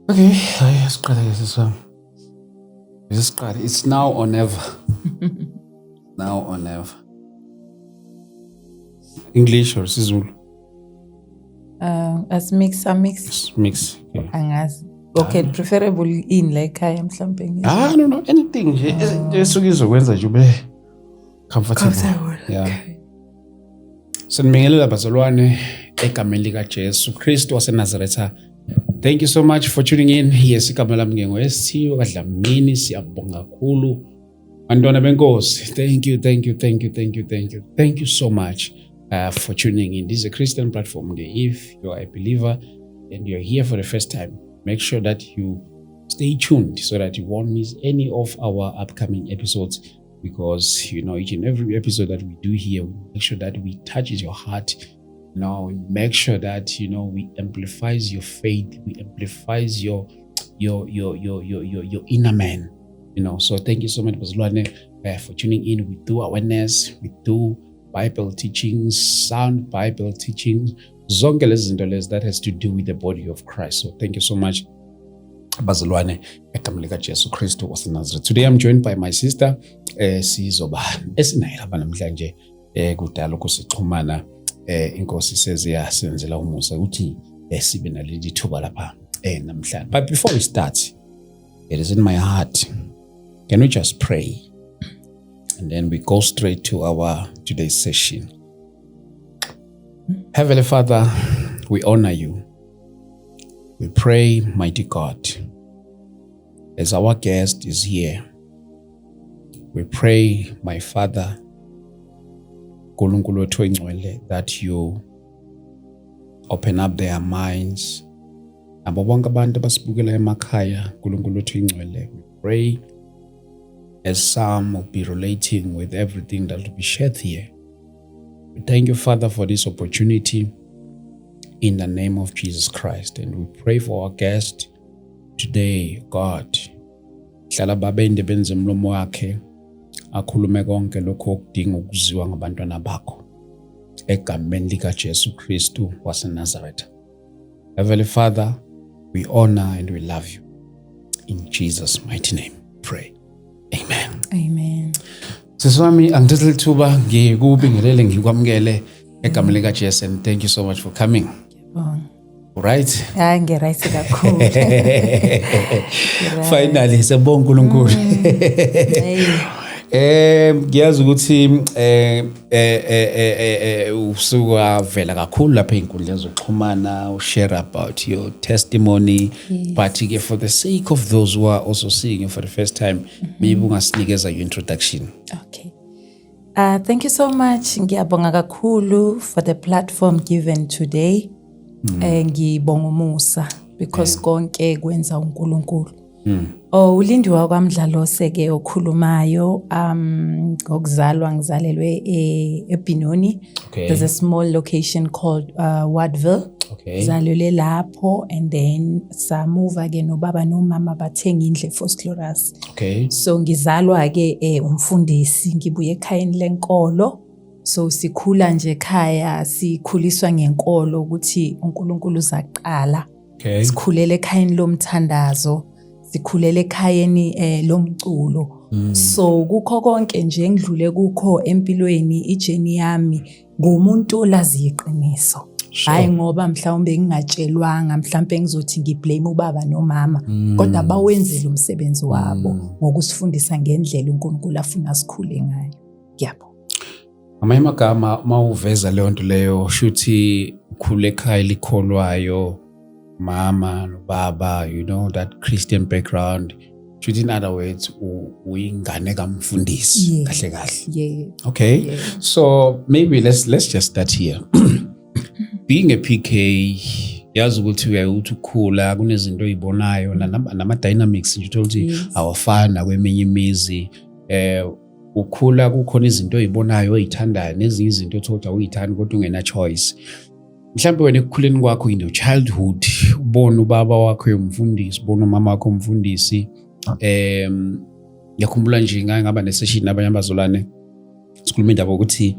Okay, siqale siswa. Siqale. It's now or never. Now or never. English or Sizulu? As mix. Mix. Okay. Angazi. Okay, preferable in like I am something. No. Anything. Just izokwenza nje ube comfortable. Yeah. Okay. Sanibingelela bazalwane egameni lika Jesu Kristu waseNazaretha. Thank you so much for tuning in. Yes, igama lami ngingoSithiyo kaDlamini. Siyabonga kakhulu. Bantwana benkosi, thank you so much for tuning in. This is a Christian platform. If you are a believer and you're here for the first time, make sure that you stay tuned so that you won't miss any of our upcoming episodes, because each and every episode that we do here, we make sure that we touches your heart. We make sure that we amplifies your faith, we amplifies your inner man. So thank you so much, Bazalwane, for tuning in. We do awareness, we do Bible teachings, sound Bible teachings, zonke lezi zinto lezi that has to do with the body of Christ. So thank you so much, Bazalwane, egameni lika Jesu Kristu waseNazaretha. Today I'm joined by my sister, sizoba esinayo lapha namhlanje kudala ukusixhumana. Inkosi seziyasenzela umusa ukuthi sibe naleli thuba lapha namhlanje. But before we start, it is in my heart. Can we just pray? And then we go straight to our today's session. Heavenly Father, we honor you. We pray, mighty God, as our guest is here. We pray, my Father, that you open up their minds. We pray as some will be relating with everything that will be shared here. We thank you, Father, for this opportunity in the name of Jesus Christ. And we pray for our guest today, God. Akhulume konke lokho okudinga ukuziwa ngabantwana bakho egameni lika Jesu Kristu waseNazaretha. Heavenly Father, we honor and we love you. In Jesus' mighty name, pray. Amen. Amen. Siswami, angithathe ithuba ngikubingelele ngikwamukele egameni lika Jesu, and thank you so much for coming. Right? Ngiright kakhulu. Finally, siyabonga uNkulunkulu. Ngiyazi ukuthi usuka vela kakhulu lapha einkundleni zokuxhumana, share about your testimony. Yes. But for the sake of those who are also seeing you for the first time, maybe ungasinikeza your introduction. Okay. Thank you so much. Ngiyabonga kakhulu for the platform given today. Ngibonga umusa because konke kwenza uNkulunkulu. Ulindiwe kwamdlalo seke okhulumayo ngokuzalwa ngizalelwe eBinoni. Okay. There's a small location called Wardville. Okay. Zalelwe lapho, and then sa move ke nobaba nomama bathenga indle Foscloras. Okay. So ngizalwa ke umfundisi, ngibuye ekhayeni lenkolo. So sikhula nje ekhaya, sikhuliswa ngenkolo ukuthi uNkulunkulu uzaqala. Okay. Sikhulele ekhayeni lomthandazo, sikhulele ekhayeni lomculo. So kukho konke nje engidlule kukho empilweni, ijeni yami ngumuntu olazi iqiniso. Hayi ngoba mhlawumbe ngingatshelwanga, mhlawumbe ngizothi ngiblame ubaba nomama, kodwa bawenzile umsebenzi wabo ngokusifundisa ngendlela uNkulunkulu afuna sikhule ngayo. Ngiyabonga. Amanye amagama mawuveza leyo nto leyo shuthi ukhule ekhaya likholwayo, mama no baba, that Christian background. Shuthi in other words uyingane kamfundisi kahle kahle. Yeah. Okay. Yeah. So maybe let's just start here. Being a PK, yazi ukuthi uyakukhula kunezinto oyibonayo nama dynamics nje uthi awafana kweminye imizi. Ukhula kukhona izinto oyibonayo oyithandayo nezinye izinto othola uyithanda kodwa ungena choice. Mhlawumbe wena ekukhuleni kwakho in your childhood ubona ubaba wakho umfundisi, ubona umama wakho umfundisi. Ngiyakhumbula nje ngaba nesession nabanye abazalwane sikhuluma indaba ukuthi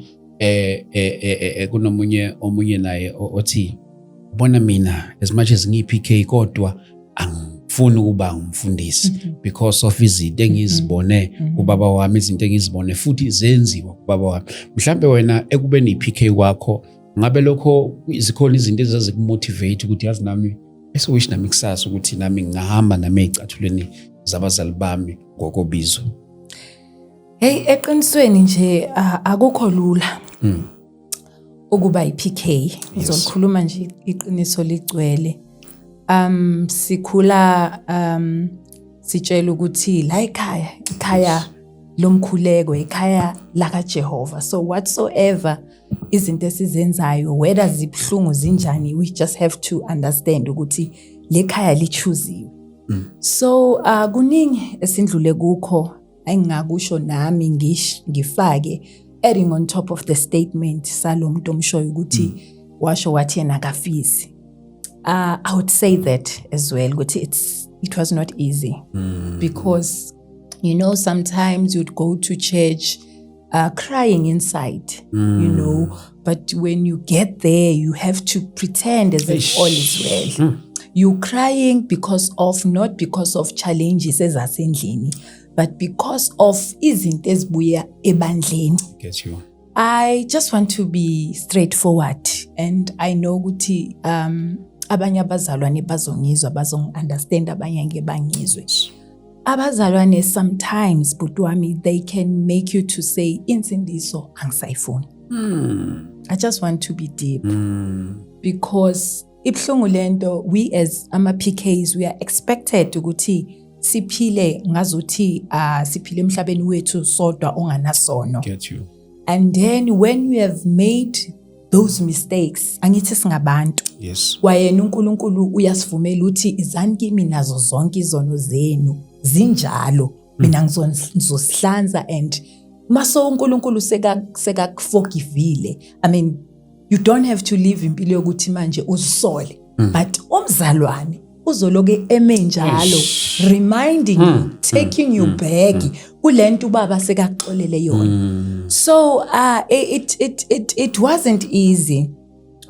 kunomunye naye othi bona mina as much as ngiyi-PK kodwa angifuni ukuba umfundisi because of izinto engizibone kubaba wami, izinto engizibone futhi zenziwa kubaba wami. Mhlambe wena ekubeni iPK kwakho ngabe lokho zikhona izinto ezazikumotivate ukuthi yazi nami wish nami kusasa ukuthi nami ngahamba nami ezicathulweni zabazali bami ngokobizo. Hey, eqinisweni nje akukho lula ukuba iPK. Ngizolikhuluma nje iqiniso ligcwele. Sikhula sitshela ukuthi la ikhaya lomkhuleko, ikhaya la kaJehova. So whatsoever izinto esizenzayo, whether zibhlungu zinjani, we just have to understand ukuthi lekhaya lichuziwe. So kuningi esindlule kukho engingakusho nami ngifake adding on top of the statement salomuntu omshoyo ukuthi washo wathi yena akafisi. I would say that as well ukuthi it was not easy because you know sometimes you'd go to church crying inside, you know, but when you get there you have to pretend as if all is well. You crying not because of challenges ezasendlini, but because of izinto ezibuya ebandleni. Get you. I just want to be straightforward, and I know ukuthi abanye abazalwane bazongizwa, bazong-understand, abanye ngeke bangizwe. Abazalwane sometimes butwami, they can make you to say insindiso angisayifuni. I just want to be deep because ibhlungu lento, we as ama-PKs, we are expected ukuthi siphile ngazuthi siphile emhlabeni wethu sodwa onganasono. Get you. And then when we have made those mistakes, angithi singabantu. Yes. Wayena uNkulunkulu uyasivumela uthi izani kimi nazo zonke izono zenu zinjalo, mina ngizosihlanza, and maso uNkulunkulu seka forgivile. I mean, you don't have to live impilo yokuthi manje uzisole, but umzalwane uzoloke emenjalo, reminding you, taking you back kulento baba sekaxolele yona. So it wasn't easy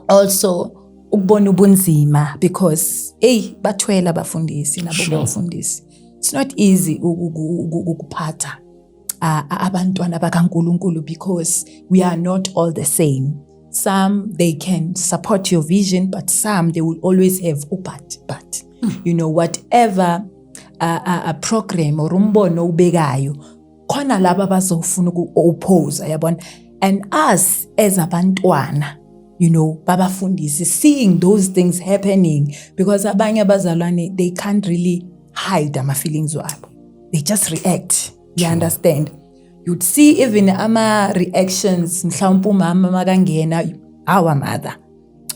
also ukubona ubunzima because bathwele abafundisi nabo bafundisi. It's not easy ukuphatha abantwana bakaNkulunkulu because we are not all the same. Some they can support your vision, but some they will always have but you know, whatever a program or umbono ubekayo khona laba bazofuna uku-oppose, yabona. And us as abantwana, you know, babafundisi, seeing those things happening, because abanye abazalwane, they can't really hide ama feelings wabo, they just react. You understand? You'd see even ama reactions, mhlawumbe umama makangena, our mother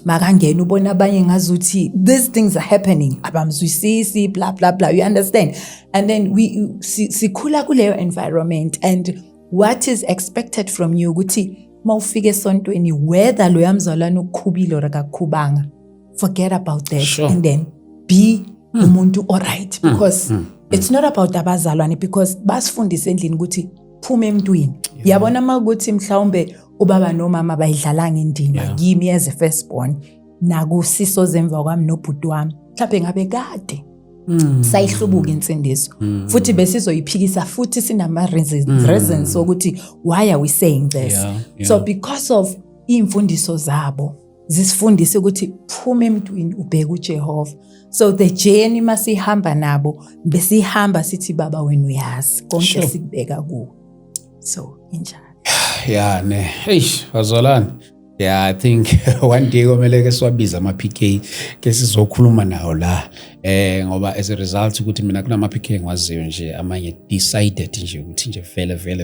makangena ubona abanye ngazuthi these things are happening, abamzwisisi, blah blah blah, you understand? And then we sikhula kuleyo environment, and what is expected from you ukuthi mawufike esontweni, whether lo yamzalwane ukukhubile or akakhubanga, forget about that. Sure. And then be umuntu alright, because it's not about abazalwane, because basifundisa endlini ukuthi phume emntwini. Yabona makuthi mhlawumbe ubaba nomama bayidlalanga indima kimi as a firstborn, nakusiso zemva kwami nobhuti wami, mhlawumbe ngabe kade sayihlubuka insindiso, futhi besizoyiphikisa, futhi sinama reasons ukuthi why are we saying this. So because of imfundiso zabo zisifundise ukuthi phume emntwini ubheke uJehova. So the journey masihamba nabo, besihamba sithi baba wena uyazi konke sikubeka kuwe. So injalo. Wazalwane. I think one day komele ke siwabiza ama-PK ke sizokhuluma nawo la, ngoba as a result ukuthi mina kunama PK ngiwaziyo nje amanye decided nje ukuthi nje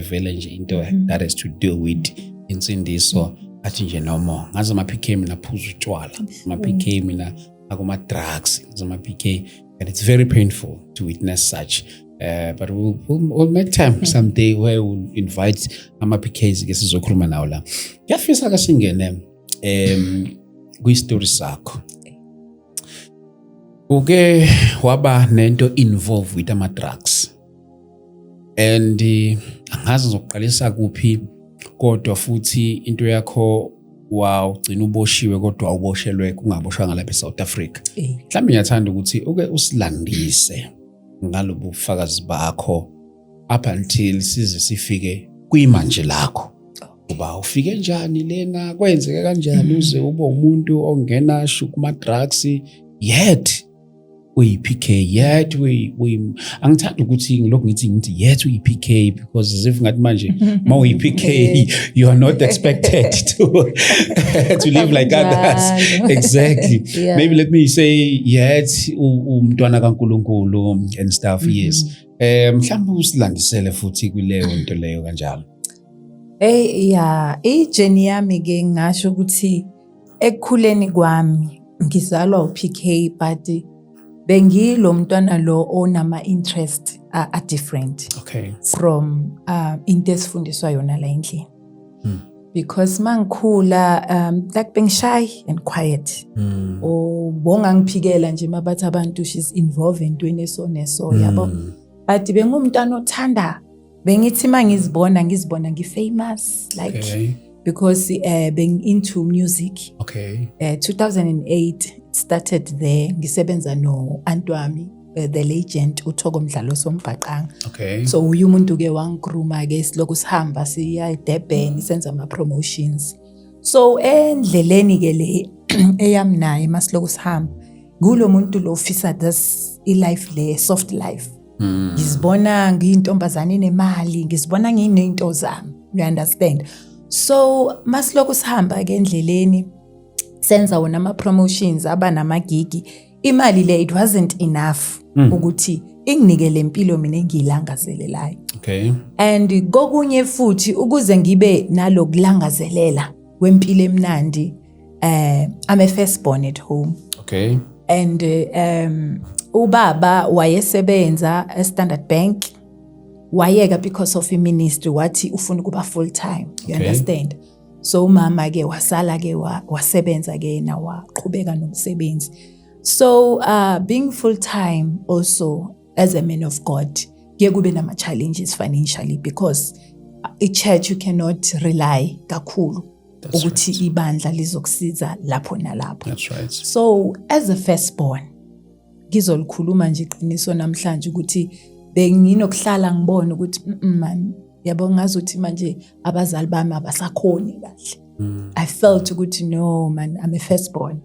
vele nje into that has to do with insindiso athi nje no more. Ngaze ama-PK mina phuza utshwala, ama-PK mina akuma drugs, ama-PK, and it's very painful to witness such. But we'll make time someday where we'll invite ama-PKs ke sizokhuluma nawo la. Ngiyafisa ke singene kwi-story sakho. Uke waba nento involved with ama-drugs, and angazi ngizoqalisa kuphi, kodwa futhi into yakho wow ugcina uboshiwe kodwa uboshelwe kungaboshwanga lapha eSouth Africa. Mhlawumbe ngiyathanda ukuthi uke usilandise ngalobu bufakazi bakho up until size sifike kwimanje lakho. Uba ufike njani lena, kwenzeke kanjani uze ube umuntu ongena kuma drugs yet uyi-PK, yet angithanda ukuthi ngilokhu ngithi yet uyi-PK, because as if ngathi manje ma uyi-PK you are not expected to live like others. Exactly. Yeah. Maybe let me say yet umntwana kaNkulunkulu and stuff. Yes. Mhlawumbe usilandisele futhi kuleyo nto leyo kanjalo. Yeah, ijeni yami ke ngasho ukuthi ekukhuleni kwami ngizalwa uPK, but bengilo mntwana lo onama interest are different. Okay. From into esifundiswa yona la endlini. Because mangikhula like being shy and quiet. Bonga ngiphikela nje mabathi abantu she's involved entweni so yabo. But bengumntwana othanda, bengithi mangizibona ngifamous like. Okay. Because being into music. Okay. 2008 started there ngisebenza no Antwami, the legend uThoko Mdlalo Sombhaqanga. Okay. So uyu umuntu ke wangigruma ke siloko sihamba siya eDurban senza ama promotions. So endleleni ke le eyami naye masiloko sihamba ngulo muntu lo ofisa this life le soft life. Ngizibona ngiyintombazane enemali, ngizibona nginento zami. You understand? So masiloko sihamba ke endleleni senza wona ama promotions aba namagigi, imali le it wasn't enough ukuthi inginike lempilo mina engiyilangazelelayo. Okay. And kokunye futhi ukuze ngibe nalokulangazelela wempilo emnandi, I'm a firstborn at home. Okay. And ubaba wayesebenza eStandard Bank, wayeka because of ministry wathi ufuna kuba full time. You understand? So mama ke wasala ke wasebenza ke na waqhubeka nomsebenzi. So being full time also as a man of God kuye kube nama challenges financially, because church you cannot rely kakhulu ukuthi ibandla lizokusiza lapho nalapho. That's right. So as a firstborn ngizolikhuluma nje iqiniso namhlanje ukuthi benginokuhlala ngibona ukuthi man yabo ngazuthi manje abazali bami abasakhoni kahle. I felt ukuthi no man, I'm a firstborn.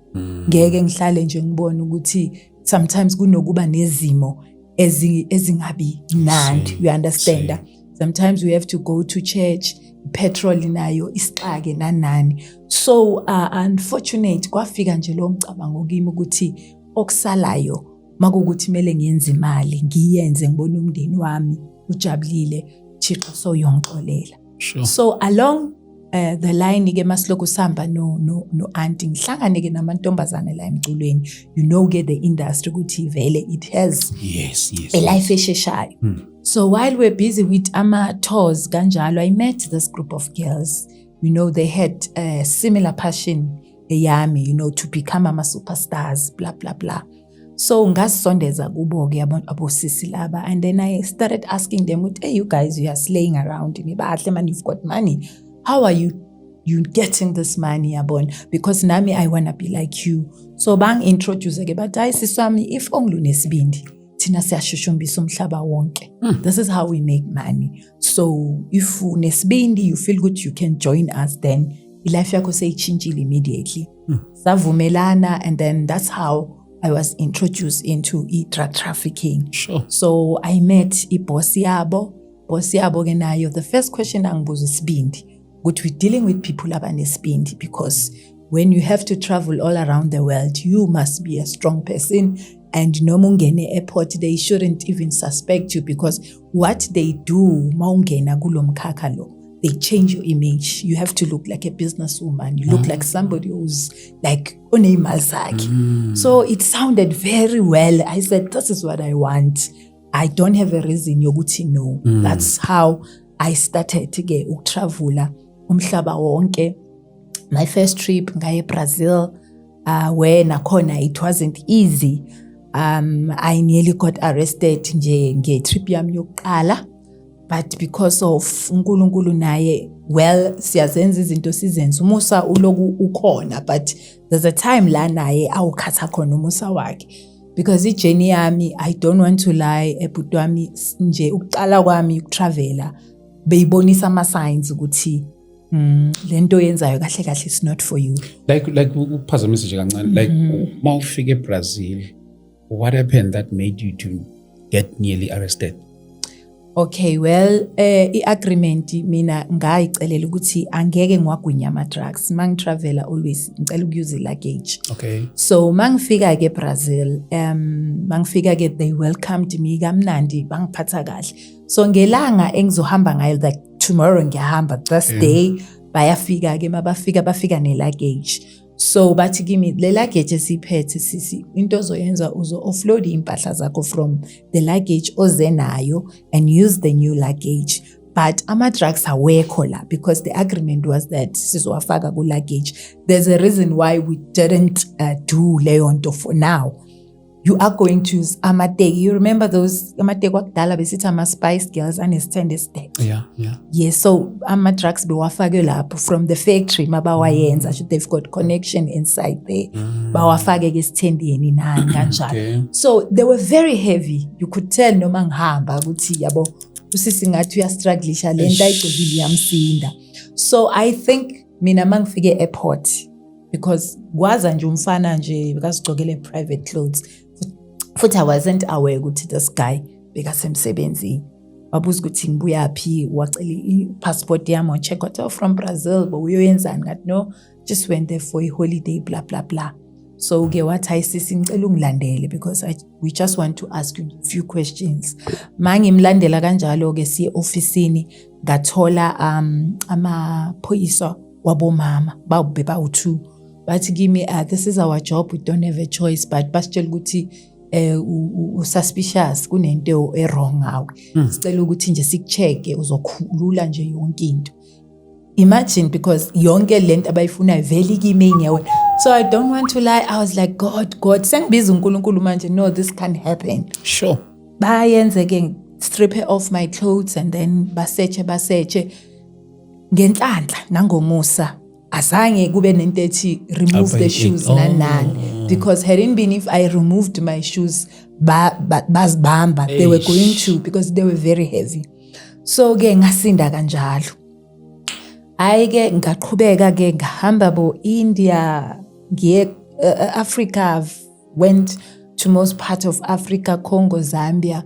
Ngeke ngihlale nje ngibona ukuthi sometimes kunokuba nezimo ezingabi mnandi. You understand? Sometimes we have to go to church, petrol nayo isixake nanani. So unfortunate kwafika nje lo mcabango kimi ukuthi okusalayo makukuthi mele ngiyenze imali ngiyenze ngibona umndeni wami ujabulile, Thixo soyongixolela. Sure. So along the line ke masiloko sihamba no auntie ngihlangane ke namantombazane la emculweni, you know get the industry ukuthi vele it has a life esheshayo. So while we're busy with ama tours kanjalo, I met this group of girls, you know they had a similar passion eyami, you know, to become ama superstars blah blah blah. So ngasondeza kubo ke abosisi laba, and then I started asking them, hey you guys, you are slaying around nibahle man, you've got money, how are you getting this money yabona, because nami I wanna be like you. So bang introduce ke but hayi siswami, if onlunesibindi thina siyashushumbisa umhlaba wonke. This is how we make money. So if unesibindi you feel good you can join us, then life yakho seyichinjile immediately. Savumelana, and then that's how I was introduced into drug trafficking. Sure. So I met boss yabo ke nayo. The first question angibuza isibindi, but we're dealing with people abanesibindi, because when you have to travel all around the world, you must be a strong person. And noma ungene airport, they shouldn't even suspect you, because what they do maungena kulo mkhakha lo, they change your image. You have to look like a businesswoman. You look like somebody who's like uneimali zakhe. So it sounded very well. I said, this is what I want. I don't have a reason yokuthi no. That's how I started to get ukutravula umhlaba wonke. My first trip ngaye Brazil, where nakhona it wasn't easy. I nearly got arrested nje trip yami yokuqala. but because of uNkulunkulu naye, well, siyazenza izinto sizenza, umusa uloku ukhona, but there's a time la naye awukhatha khona umusa wakhe. Because ijourney yami, I don't want to lie, ebhuti wami nje ukuqala kwami ukutravela beyibonisa ama signs ukuthi lento yenzayo kahle kahle is not for you. Like ukuphazamisa nje kancane, like mawufika eBrazil, what happened that made you to get nearly arrested? Okay, well, i-agreement mina ngayicelela ukuthi angeke ngiwagwinya ama-drugs. Mangitravela always ngicela ukuse luggage. Okay. So mangifika ke Brazil, mangifika ke they welcomed me kamnandi, bangiphatha kahle. So ngelanga engizohamba ngayo, like tomorrow ngiyahamba, this day bayafika ke mabafika bafika ne luggage. So bathi kimi le luggage esiphethe sisi into ozoyenza uzo offload impahla zakho from the luggage ozenayo and use the new luggage, but ama drugs awekho la because the agreement was that sizowafaka ku luggage. There's a reason why we didn't do leyo nto for now. You are going to use amateki. You remember those amateki wakudala besithi ama Spice Girls anesithende stack. Yeah. Yes, so ama drugs bewafake lapho from the factory mabawayenza. They've got connection inside there. Bawafake ke sithendeni nani kanjalo. Okay. So they were very heavy. You could tell noma ngihamba ukuthi yabo usisi ngathi uya struggleisha lento ayigcobile yamsinda. So I think mina mangifike airport, because kwaza nje umfana nje bekazigcokele private clothes, futhi I wasn't aware ukuthi this guy bekasemsebenzini. Wabuza ukuthi ngibuyaphi, wacela i-passport yami, wa-check out from Brazil, but uyoyenzani? Ngathi no, just went there for a holiday, blah blah blah. So ke wathi ayisisi ngicela ungilandele because we just want to ask you a few questions. Mangimlandela kanjalo ke siye officeini, ngathola amaphoyisa wabomama bawu2. Bathi kimi this is our job, we don't have a choice, but basitshela ukuthi ususpicious kunento wrong ngawe. Sicela ukuthi nje sikucheke uzokhulula nje yonke into. Imagine, because yonke lento abayifunayo vele kimi ngewe. So I don't want to lie, I was like, God sengibiza uNkulunkulu manje, no, this can't happen. Sure. Bayenze ke strip off my clothes and then baseche ngenhlanhla nangomusa. Azange kube nento ethi remove the shoes nani, because hadn't been if I removed my shoes bazibamba, they were going to, because they were very heavy. So ke ngasinda kanjalo. Ayike ngaqhubeka ke ngahamba bo India, ngiye Africa, went to most part of Africa, Congo, Zambia,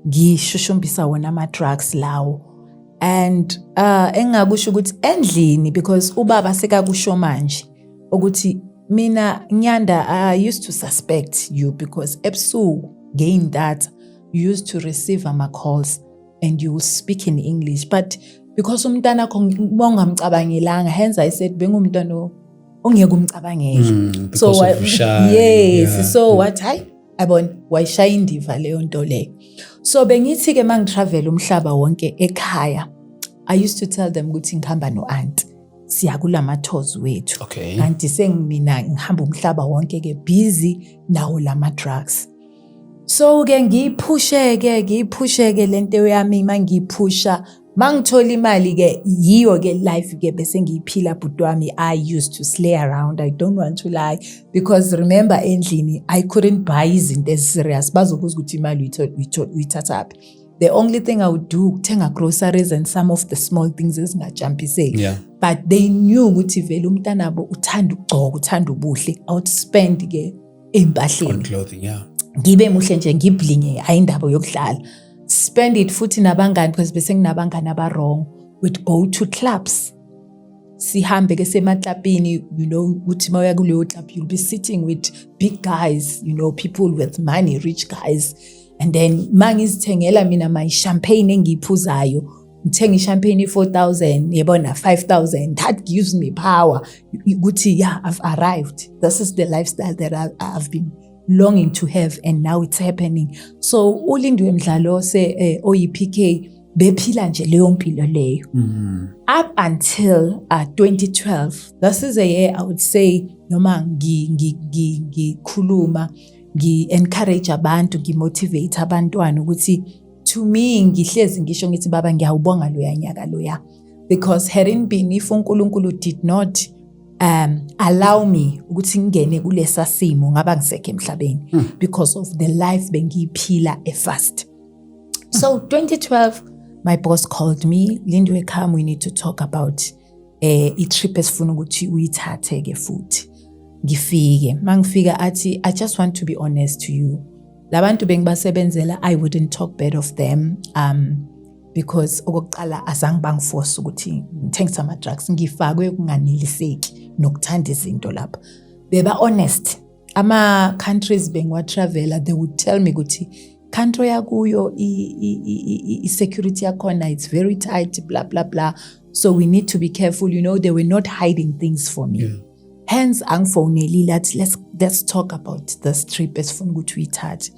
ngishushumbisa wona ama drugs lawo. And engakusho ukuthi endlini, because ubaba sekakusho manje ukuthi mina Nyanda, I used to suspect you because ebusuku gain that you used to receive ama calls and you will speak in English, but because umntana akho ngongamcabangilanga, hence I said bengumntana ongeke umcabangele. So yes, so what abona wayishaya indiva leyo nto leyo. So bengithi ke mangitravel umhlaba wonke ekhaya, I used to tell them ukuthi ngihamba no-aunt, siya kulama tours wethu. Okay. Kanti sengimina ngihamba umhlaba wonke ke busy nawo lama drugs. So ke ngiyiphushe ke lento yami, mangiyiphusha, mangithola imali ke yiyo ke life ke bese ngiyiphila bhuti wami. I used to slay around, I don't want to lie, because remember endlini I couldn't buy izinto serious, bazobuza ukuthi imali uyithathaphi. The only thing I would do ukuthenga groceries and some of the small things ezingajumpiseki. Yeah. But they knew ukuthi vele umntanabo uthanda ukugcoka, uthanda ubuhle, I would spend ke empahleni. On clothing, yeah. Ngibe muhle nje ngiblinge, ayindaba yokudlala. Spend it futhi nabangani, because bese nginabangani aba-wrong, would go to clubs. Sihambe ke semaklapini, you know, ukuthi mawuya kuleyo club you'll be sitting with big guys, you know, people with money, rich guys. And then mangizithengela mina my champagne engiyiphuzayo, ngithenga ichampagne 4,000, yebona 5,000, that gives me power. Ukuthi yeah, I've arrived. This is the lifestyle that I've been longing to have, and now it's happening. So uLindwe Mdlalo se OEPK bephila nje leyo mpilo leyo. Up until 2012, this is a year I would say noma ngikhuluma, ngi-encourage abantu, ngi-motivate abantwana ukuthi to me ngihlezi ngisho ngithi baba ngiyawubonga loya nyaka loya, because hadn't been if uNkulunkulu did not allow me ukuthi ngene kulesa simo ngaba ngisekho emhlabeni because of the life bengiyiphila first. So 2012 my boss called me, Lindwe, come, we need to talk about i-trip esifuna ukuthi uyithathe ke futhi. Ngifike mangifika athi I just want to be honest to you, labantu bengibasebenzela I wouldn't talk bad of them because okokuqala azange bangiforce ukuthi ngithengisa ama drugs, ngifakwe kunganeliseki nokuthanda izinto lapha. Beba honest, ama countries bengiwa traveler they would tell me ukuthi country yakuyo i-security yakhona it's very tight blah blah blah, so we need to be careful, you know, they were not hiding things for me. Hence angifonelile athi let's talk about this trip esifuna ukuthi uyithathe.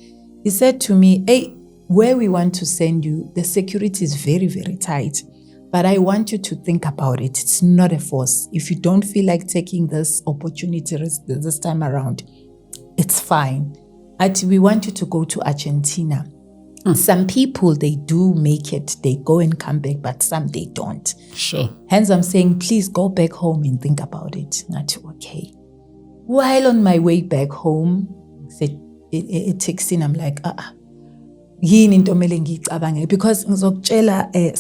He said to me, hey, where we want to send you, the security is very, very tight. But I want you to think about it. It's not a force. If you don't feel like taking this opportunity this time around, it's fine. We want you to go to Argentina. Some people, they do make it. They go and come back, but some they don't. Sure. Hence, I'm saying, please go back home and think about it. Okay. While on my way back home, it takes in, I'm like, because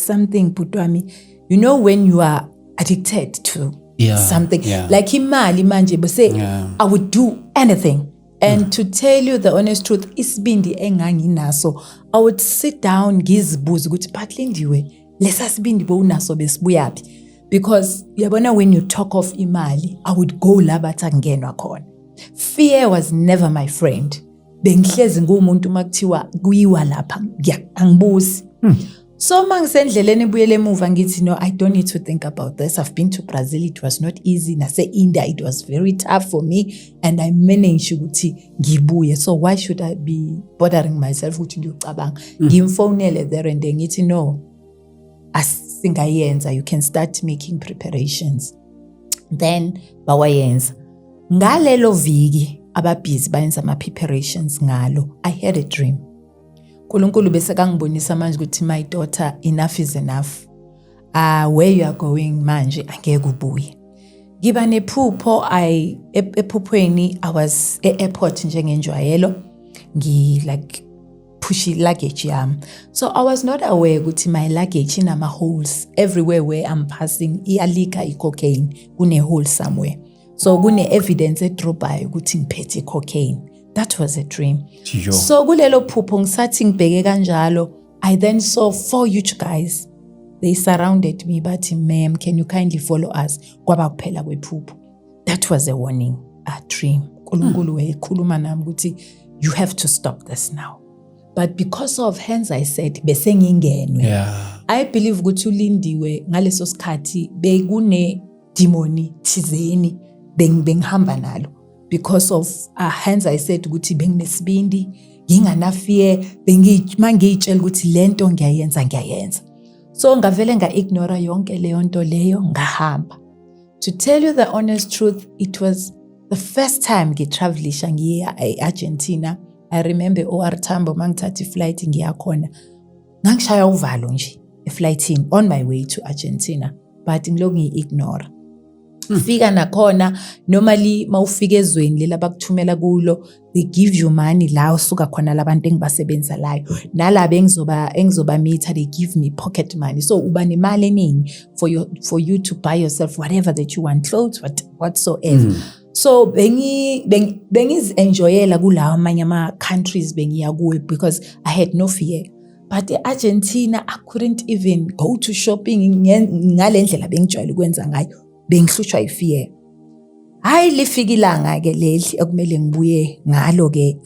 something Putwami, you know, when you are addicted to something, like imali manje, but say, I would do anything. And to tell you the honest truth, isibindi enganginaso, I would sit down, ngizibuza ukuthi but Lindiwe, lesa sibindi bowunaso besibuyaphi, because yabona when you talk of imali, I would go la bathi angenwa khona. Fear was never my friend. Bengihlezi ngumuntu makuthiwa kuyiwa lapha angibuzi. So mangisendleleni ebuyele emuva ngithi no, I don't need to think about this. I've been to Brazil, it was not easy. Nase India, it was very tough for me, and I managed ukuthi ngibuye. So why should I be bothering myself ukuthi ngiyocabanga? Ngimfonele there and then ngithi no, asingayenza, you can start making preparations. Then bawayenza. Ngalelo viki ababhizi bayenza ama preparations ngalo, I had a dream. Nkulunkulu bese kangibonisa manje ukuthi my daughter, enough is enough. Where you are going manje angeke ubuye. Ngiba nephupho, ephuphweni I was airport njengenjwayelo, like push luggage yami. So I was not aware ukuthi my luggage inama holes everywhere where I'm passing, iyalika cocaine, kune hole somewhere. So kune evidence edropayo ukuthi ngiphethe cocaine. That was a dream. So kulelo phupho ngisathi ngibheke kanjalo, I then saw 4 huge guys. They surrounded me, but ma'am, can you kindly follow us? Kwaba kuphela kwephupho. That was a warning, a dream. Nkulunkulu wayekhuluma nami ukuthi you have to stop this now. But because of hence I said bese ngingenwe. I believe ukuthi uLindiwe ngaleso sikhathi bekune demoni thizeni bengihamba nalo. Because of hence I said ukuthi benginesibindi, nginganafear, mangiyitshela ukuthi lento ngiyayenza. So ngavele ignore yonke leyo nto leyo ngahamba. To tell you the honest truth, it was the first time ngitravelisha ngiya eArgentina. I remember OR Tambo mangithatha iflight ngiya khona. Ngangishaya uvalo nje eflightini on my way to Argentina, but ngiloko ngiignore. Fika nakhona normally mawufika ezweni lela bakuthumela kulo, they give you money la usuka khona labantu engibasebenza layo, nalabo engizoba meter they give me pocket money, so uba nemali eningi for you to buy yourself whatever that you want, clothes whatsoever. So bengiz enjoyela kulawa amanye ama countries bengiya kuwe because I had no fear. But Argentina I couldn't even go to shopping ngalendlela bengijwayele ukwenza ngayo. Bengihlushwa ifear. Hayi lifika ilanga ke leli ekumele ngibuye ngalo ke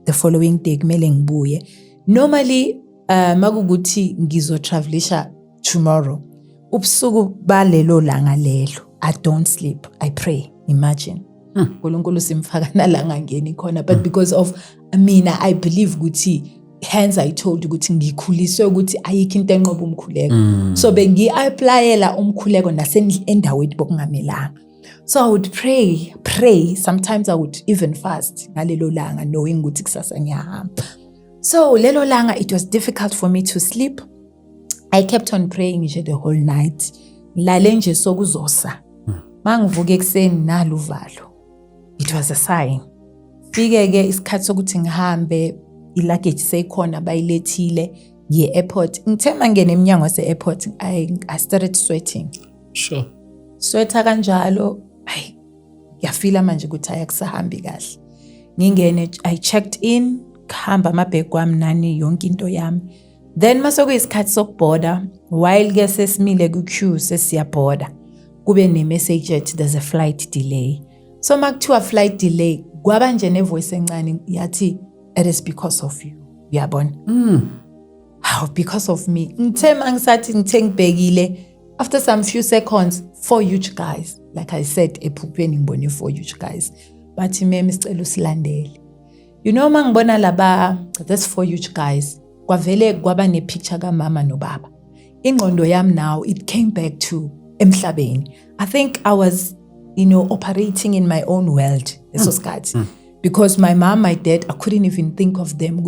the following day kumele ngibuye. Normally makukuthi ngizotravelisha tomorrow. Ubusuku balelo langa lelo I don't sleep, I pray. Imagine. Nkulunkulu simfaka nalanga ngeni khona, but because of mina I believe ukuthi hence I told you ukuthi ngikhuliswe ukuthi ayikho into enqoba umkhuleko. So bengi-applyela umkhuleko nasendaweni bokungamelanga. So I would pray. Sometimes I would even fast ngalelo langa knowing ukuthi kusasa ngiyahamba. So lelo langa, it was difficult for me to sleep. I kept on praying nje the whole night. Lale nje sokuzosa. Mangivuka ekseni nalo uvalo. It was a sign. Fike-ke isikhathi sokuthi ngihambe, i-luggage seyikhona bayilethile ye-airport. Ngithe mangene emnyango wase-airport, I started sweating. Sure. Sweater kanjalo, ngiyafila manje ukuthi ayakusahambi kahle. Ngingene, I checked in, khamba amabhegi wami nani yonke into yami. Then masokuyisikhathi sokuboarda, while ke sesimile ku-queue sesiyaboarda, kube ne-message ethi there's a flight delay. So makuthiwa flight delay, kwaba nje nevoice encane yathi it is because of you. Uyabona? How because of me? Ngithe mangisathi ngithe ngibhekile, after some few seconds, 4 huge guys, like I said, ephupheni ngibone 4 huge guys. Bathi meme sicela usilandele. You know mangibona laba, there's 4 huge guys. Kwavele kwaba ne-picture kamama nobaba. Ingqondo yami now, it came back to emhlabeni. I think I was, operating in my own world. Because my mom, my dad, I couldn't even think of them.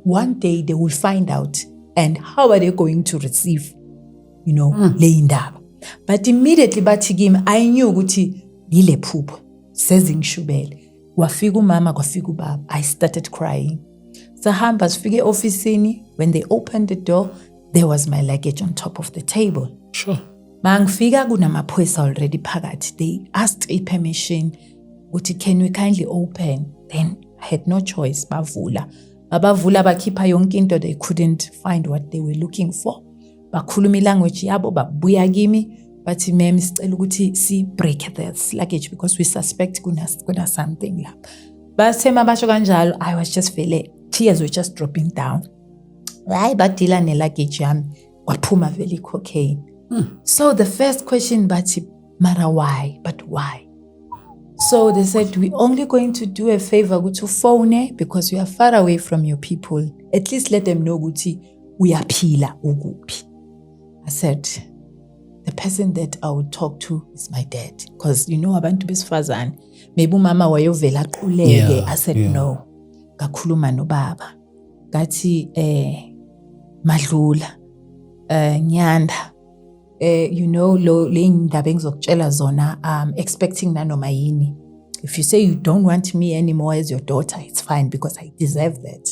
One day they will find out. And how are they going to receive, leindaba? But immediately, I knew lile phupho sezingishubele. Kwafika umama, kwafika ubaba. I started crying. Sahamba sifike ofisini. When they opened the door, there was my luggage on top of the table. Sure. Mangifika kunamaphoyisa already phakathi. They asked a permission. Can we kindly open? Then I had no choice. Bavula bakhipha yonke into. They couldn't find what they were looking for. Bakhuluma language yabo, babuya kimi. Bathi ma'am sicela ukuthi si break this luggage because we suspect kuna something la. Bathema basho kanjalo, I was just feeling tears were just dropping down. Hayi badila ne luggage yami kwaphuma vele cocaine. So the first question bathi mara why? But why? So they said, we're only going to do a favor to phone because we are far away from your people. At least let them know we are pila ugupi. I said, the person that I would talk to is my dad. Because abantu besifazane. Maybe mama wayovela quleke. I said, no. Ngakhuluma nobaba. Gathi madlula. Nyanda. Le indaba engizokutshela zona, expecting nanoma yini. If you say you don't want me anymore as your daughter, it's fine because I deserve that.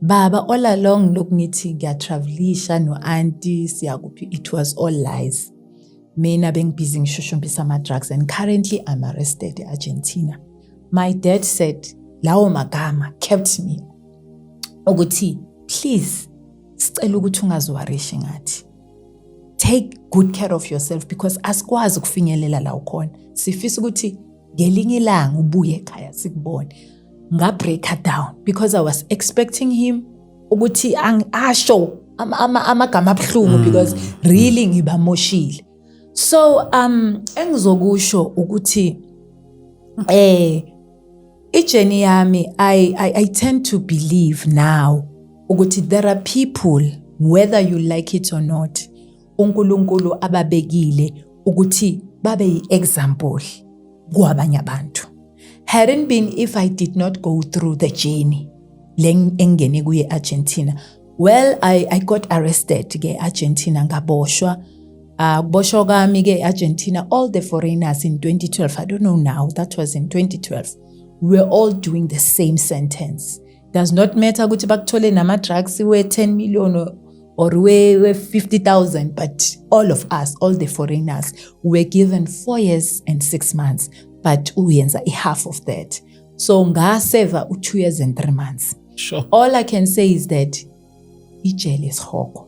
Baba, all along look ngithi ngiyatravelisha no auntie siyakuphi, it was all lies. Mina bengibusy ngishushumbisa ama-drugs and currently I'm arrested in Argentina. My dad said, lawo magama kept me. Ukuthi, please, sicela ukuthi ungaziwarishi ngathi. Take good care of yourself because asikwazi ukufinyelela la ukhona. Sifisa ukuthi ngelinye ilanga ubuye ekhaya sikubone. Break her down because I was expecting him ukuthi asho amagama abhlungu because really ngibamoshile. So engizokusho ukuthi ijeni yami I tend to believe now ukuthi there are people, whether you like it or not, uNkulunkulu ababekile ukuthi babe yi-example kwabanye abantu. Hadn't been if I did not go through the journey engene kuye Argentina. Well, I got arrested ke Argentina ngaboshwa. Boshwa kwami ke Argentina, all the foreigners in 2012, I don't know now, that was in 2012. We were all doing the same sentence. Does not matter ukuthi bakuthole nama drugs we 10 million or we 50,000, but all of us, all the foreigners, were given 4 years and 6 months. But uyenza half of that. So ngaseva 2 years and 3 months. Sure. All I can say is that ijele is hoko.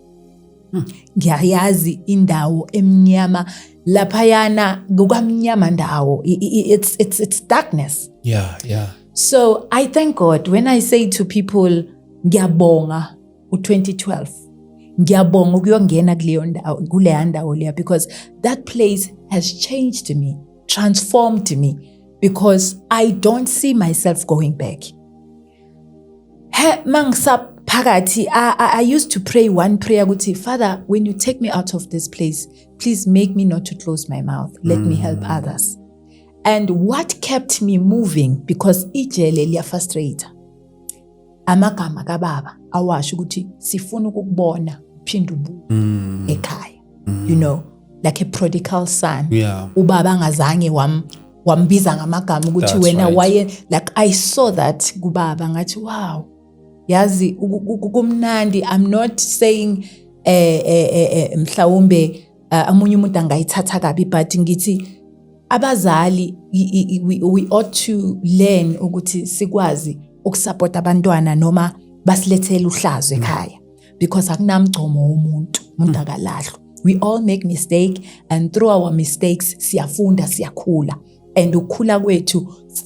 Ngiyayazi indawo emnyama laphayana kukamnyama ndawo. It's darkness. Yeah. So I thank God when I say to people ngiyabonga u2012. Ngiyabonga ukuyongena kuleyo ndawo leya because that place has changed me, transformed me, because I don't see myself going back. I used to pray one prayer, Father, when you take me out of this place, please make me not to close my mouth. Let me help others. And what kept me moving, because ijele liya frustrate. amagama kababa awasho ukuthi sifuna ukukubona phinda ubuye ekhaya. You know, like a prodigal son. Ubaba angazange wambiza ngamagama ukuthi wena waye, like I saw that kubaba ngathi wow, yazi kumnandi. I'm not saying mhlawumbe amunye umuntu angayithatha kabi, but ngithi abazali we ought to learn ukuthi sikwazi ukusupport abantwana noma basilethele uhlazo ekhaya, because akunamgcomo umuntu akalahlwa. We all make mistake, and through our mistakes siyafunda, siyakhula, and ukukhula kwethu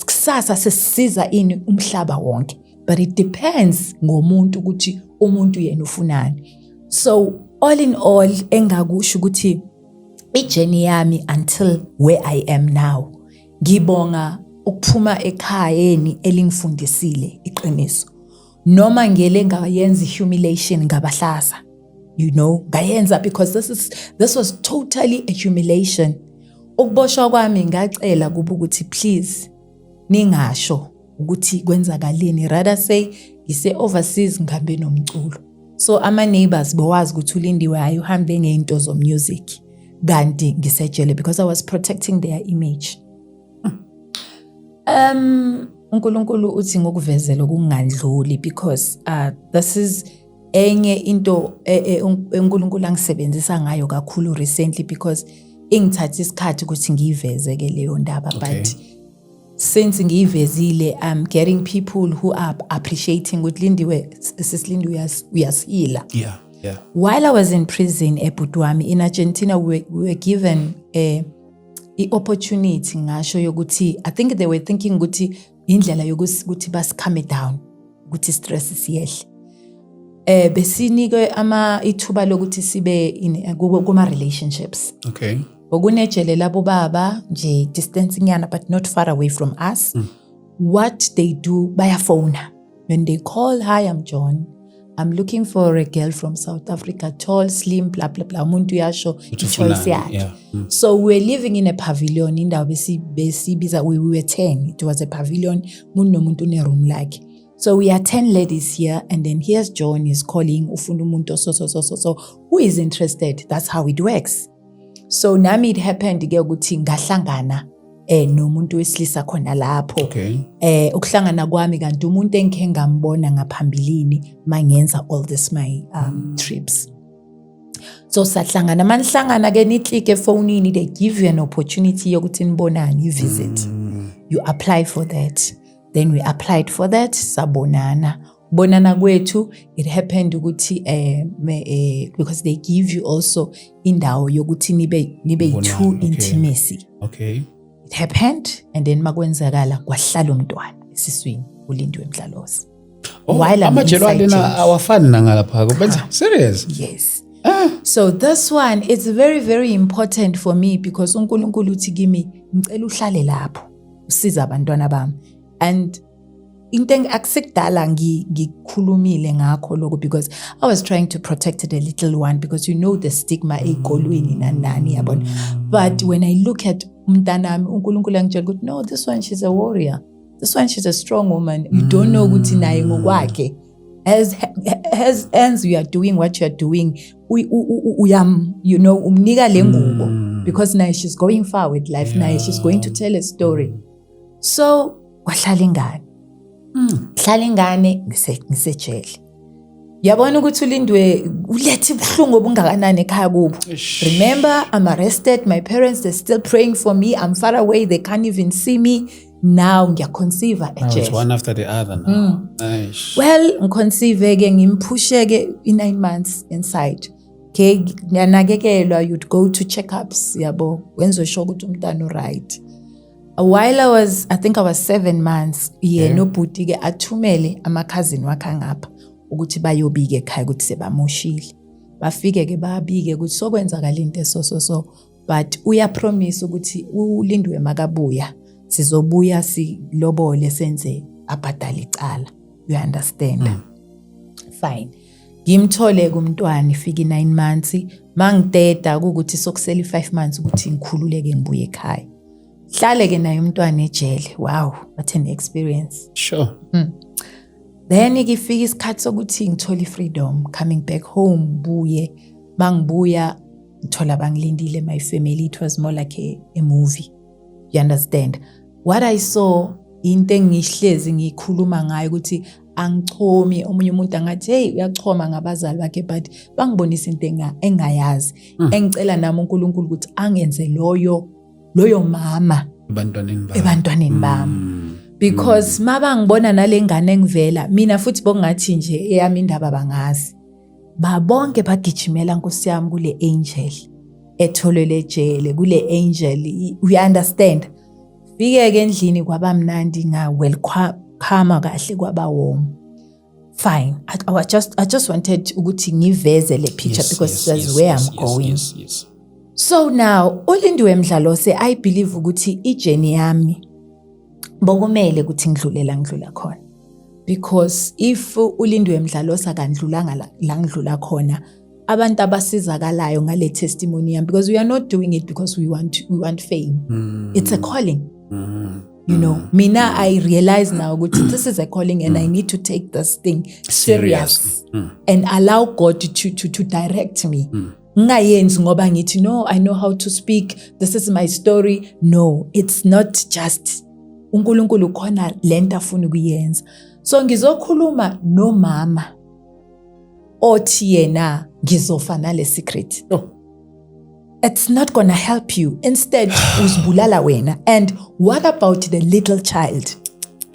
kusasa sesiza ini umhlaba wonke, but it depends ngomuntu ukuthi umuntu yena ufunani. So all in all, engakusho ukuthi ijourney yami until where I am now, ngibonga ukuphuma ekhayeni elingifundisile iqiniso, noma ngele ngayenza humiliation ngabahlasa, you know, ngayenza because this was totally a humiliation. Ukuboshwa kwami ngacela kuba ukuthi please ningasho ukuthi kwenzakaleni, rather say ngise overseas ngihambe nomculo. So ama neighbors bawazi ukuthi uLindiwe ayuhambe ngeinto zo music kanti ngisejele, because I was protecting their image. uNkulunkulu uthi ngokuvezela okungandluli, because this is enye into uNkulunkulu angisebenzisa ngayo kakhulu recently, because ingithatha isikhathi ukuthi ngiyiveze ke leyo ndaba. But since ngiyivezile, I'm getting people who are appreciating ukuthi Lindiwe, sisilindiwe uyasila. Yeah. While I was in prison eBudwami in Argentina, we were given the opportunity ngasho yokuthi, I think they were thinking ukuthi indlela yokuthi calm it down, ukuthi stress siyehle. Besinike ithuba lokuthi sibe kuma relationships. Okay. Okunejele labo baba nje distancing yana, but not far away from us. What they do, bayafona. When they call, hi, I'm John, I'm looking for a girl from South Africa, tall, slim, blah blah blah. Umuntu yasho choice yakhe. So we were living in a pavilion indawo besibiza, we were 10. It was a pavilion, umuntu ne room like. So we are 10 ladies here, and then here's John is calling ufuna umuntu so who is interested. That's how it works. So nami it happened ke ukuthi ngahlangana nomuntu wesilisa khona lapho. Ukuhlangana kwami kanti umuntu engike ngambona ngaphambilini mangenza all this my trips. So sahlangana manihlangana ke niklike efonini, they give you an opportunity yokuthi nibonane, you visit. You apply for that. Then we applied for that, sabonana. Bonana kwethu, it happened ukuthi because they give you also indawo yokuthi nibe two intimacy. Okay. It happened, and then makwenzakala kwahlala umntwana esiswini uLindiwe Mdlalozi. Amajelo alena awafani nangalapha kubenza serious? Yes. So this one, it's very very important for me, because uNkulunkulu uthi kimi ngicela uhlale lapho usiza abantwana bami. And into akusekudala ngikhulumile ngakho lokho, because I was trying to protect the little one, because you know the stigma ezikolweni nani yabona. But when I look at umntanami, uNkulunkulu angitshela ukuthi no, this one she's a warrior, this one she's a strong woman. You don't know ukuthi naye ngokwakhe as you are doing what you are doing, you know, umnika lengubo, because now she's going far with life. Now she's going to tell a story. So wahlala ingane. Hlala ingane ngisejele. Yabona ukuthi uLindiwe ulethe ubuhlungu obungakanani ekhaya kubo. Remember, I'm arrested, my parents, they're still praying for me, I'm far away, they can't even see me. Now ngiyaconceive ejele. It's one after the other now. Nice. Well, ngiconceive ke ngimphushe ke in 9 months inside. Okay, ngiyanakekelwa, you'd go to checkups, yabo, wenzo sure ukuthi umntwana right. While I think I was 7 months, no bhuti ke athumele cousin wakhe ngapha ukuthi bayobike ekhaya ukuthi sebamoshile. Bafike ke babike ukuthi sokwenzakala into so, but uya promise ukuthi uLindiwe makabuya sizobuya silobole senze abhadala icala. You understand? Fine. Ngimthole kumntwana ifika 9 months, mangiteta ukuthi sokusela 5 months ukuthi ngikhululeke ngibuye ekhaya. Hlale ke naye umntwana ejele. Wow, what an experience. Sure. Then ngifika isikhathi sokuthi ngithola freedom, coming back home, buye. Mangibuya, ngithola bangilindile my family. It was more like a movie. You understand? What I saw, into engihlezi ngikhuluma ngayo ukuthi angichomi, omunye umuntu angathi hey uyachoma ngabazali bakhe, but bangibonisa into engayazi. Engicela nami uNkulunkulu ukuthi angenze loyo mama ebantwaneni bami. Because mabangibona nalengane engivela, mina futhi bongathi nje eyami indaba bangazi. Babonke bagijimela Nkosi yami kule angel etholele ejele, kule angel. We understand? Fike endlini kwabamnandi nga welcome kahle kwaba warm. Fine. I just wanted ukuthi ngiveze le picture because that's where I'm going. Yes. So now uLindiwe Mdlalose, I believe ukuthi ijourney yami bokumele ukuthi ngidlula khona. Because if uLindiwe Mdlalose akandlulanga la ngidlula khona, abantu abasizakalayo ngale testimony yami, because we are not doing it because we want fame. It's a calling. You know, mina I realize now ukuthi this is a calling and I need to take this thing serious and allow God to direct me. Ngayenzi ngoba ngithi no, I know how to speak, this is my story. No, it's not just uNkulunkulu khona lento afuna ukuyenza. So ngizokhuluma no mama othi yena ngizofana le secret. It's not gonna help you. Instead, uzibulala wena. And what about the little child?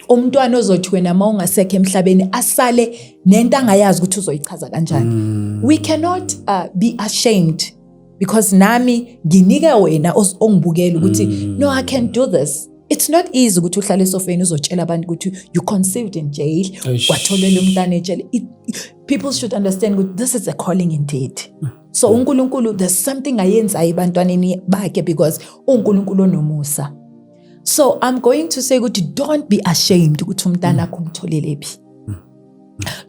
Umntwana ozothi wena mawungasekho emhlabeni asale nento angayazi ukuthi uzoyichaza kanjani. We cannot be ashamed because nami nginike wena ongibukela ukuthi no, I can do this. It's not easy ukuthi uhlale esofeni uzotshela abantu ukuthi you conceived in jail, watholela umntana ejele. People should understand that this is a calling indeed. So uNkulunkulu, there's something ayenza ebantwaneni bakhe because uNkulunkulu onomusa. So I'm going to say ukuthi don't be ashamed ukuthi umntana akho umtholele phi.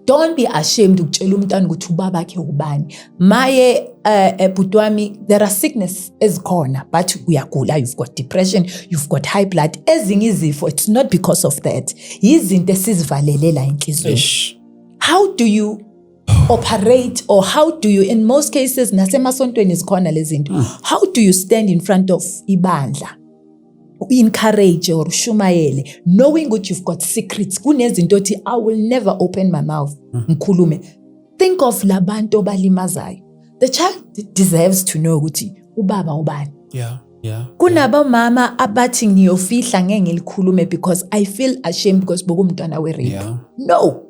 Don't be ashamed ukutshela umntana ukuthi ubaba wakhe ubani. Maye butwami, there are sickness ezikhona, but uyagula, you've got depression, you've got high blood, ezinye izifo. It's not because of that. Yizinto esizivalele enhlizweni. How do you operate, or how do you, in most cases nasemasontweni zikhona lezinto, how do you stand in front of ibandla, encourage or shumayele, knowing that you've got secrets? Kunezinto othi I will never open my mouth ngikhulume. Think of labantu balimazayo. The child deserves to know ukuthi ubaba ubani. Yeah. Kunaba mama abathi ngiyofihla ngeke ngilikhulume because I feel ashamed because bokumntwana we-rape. No.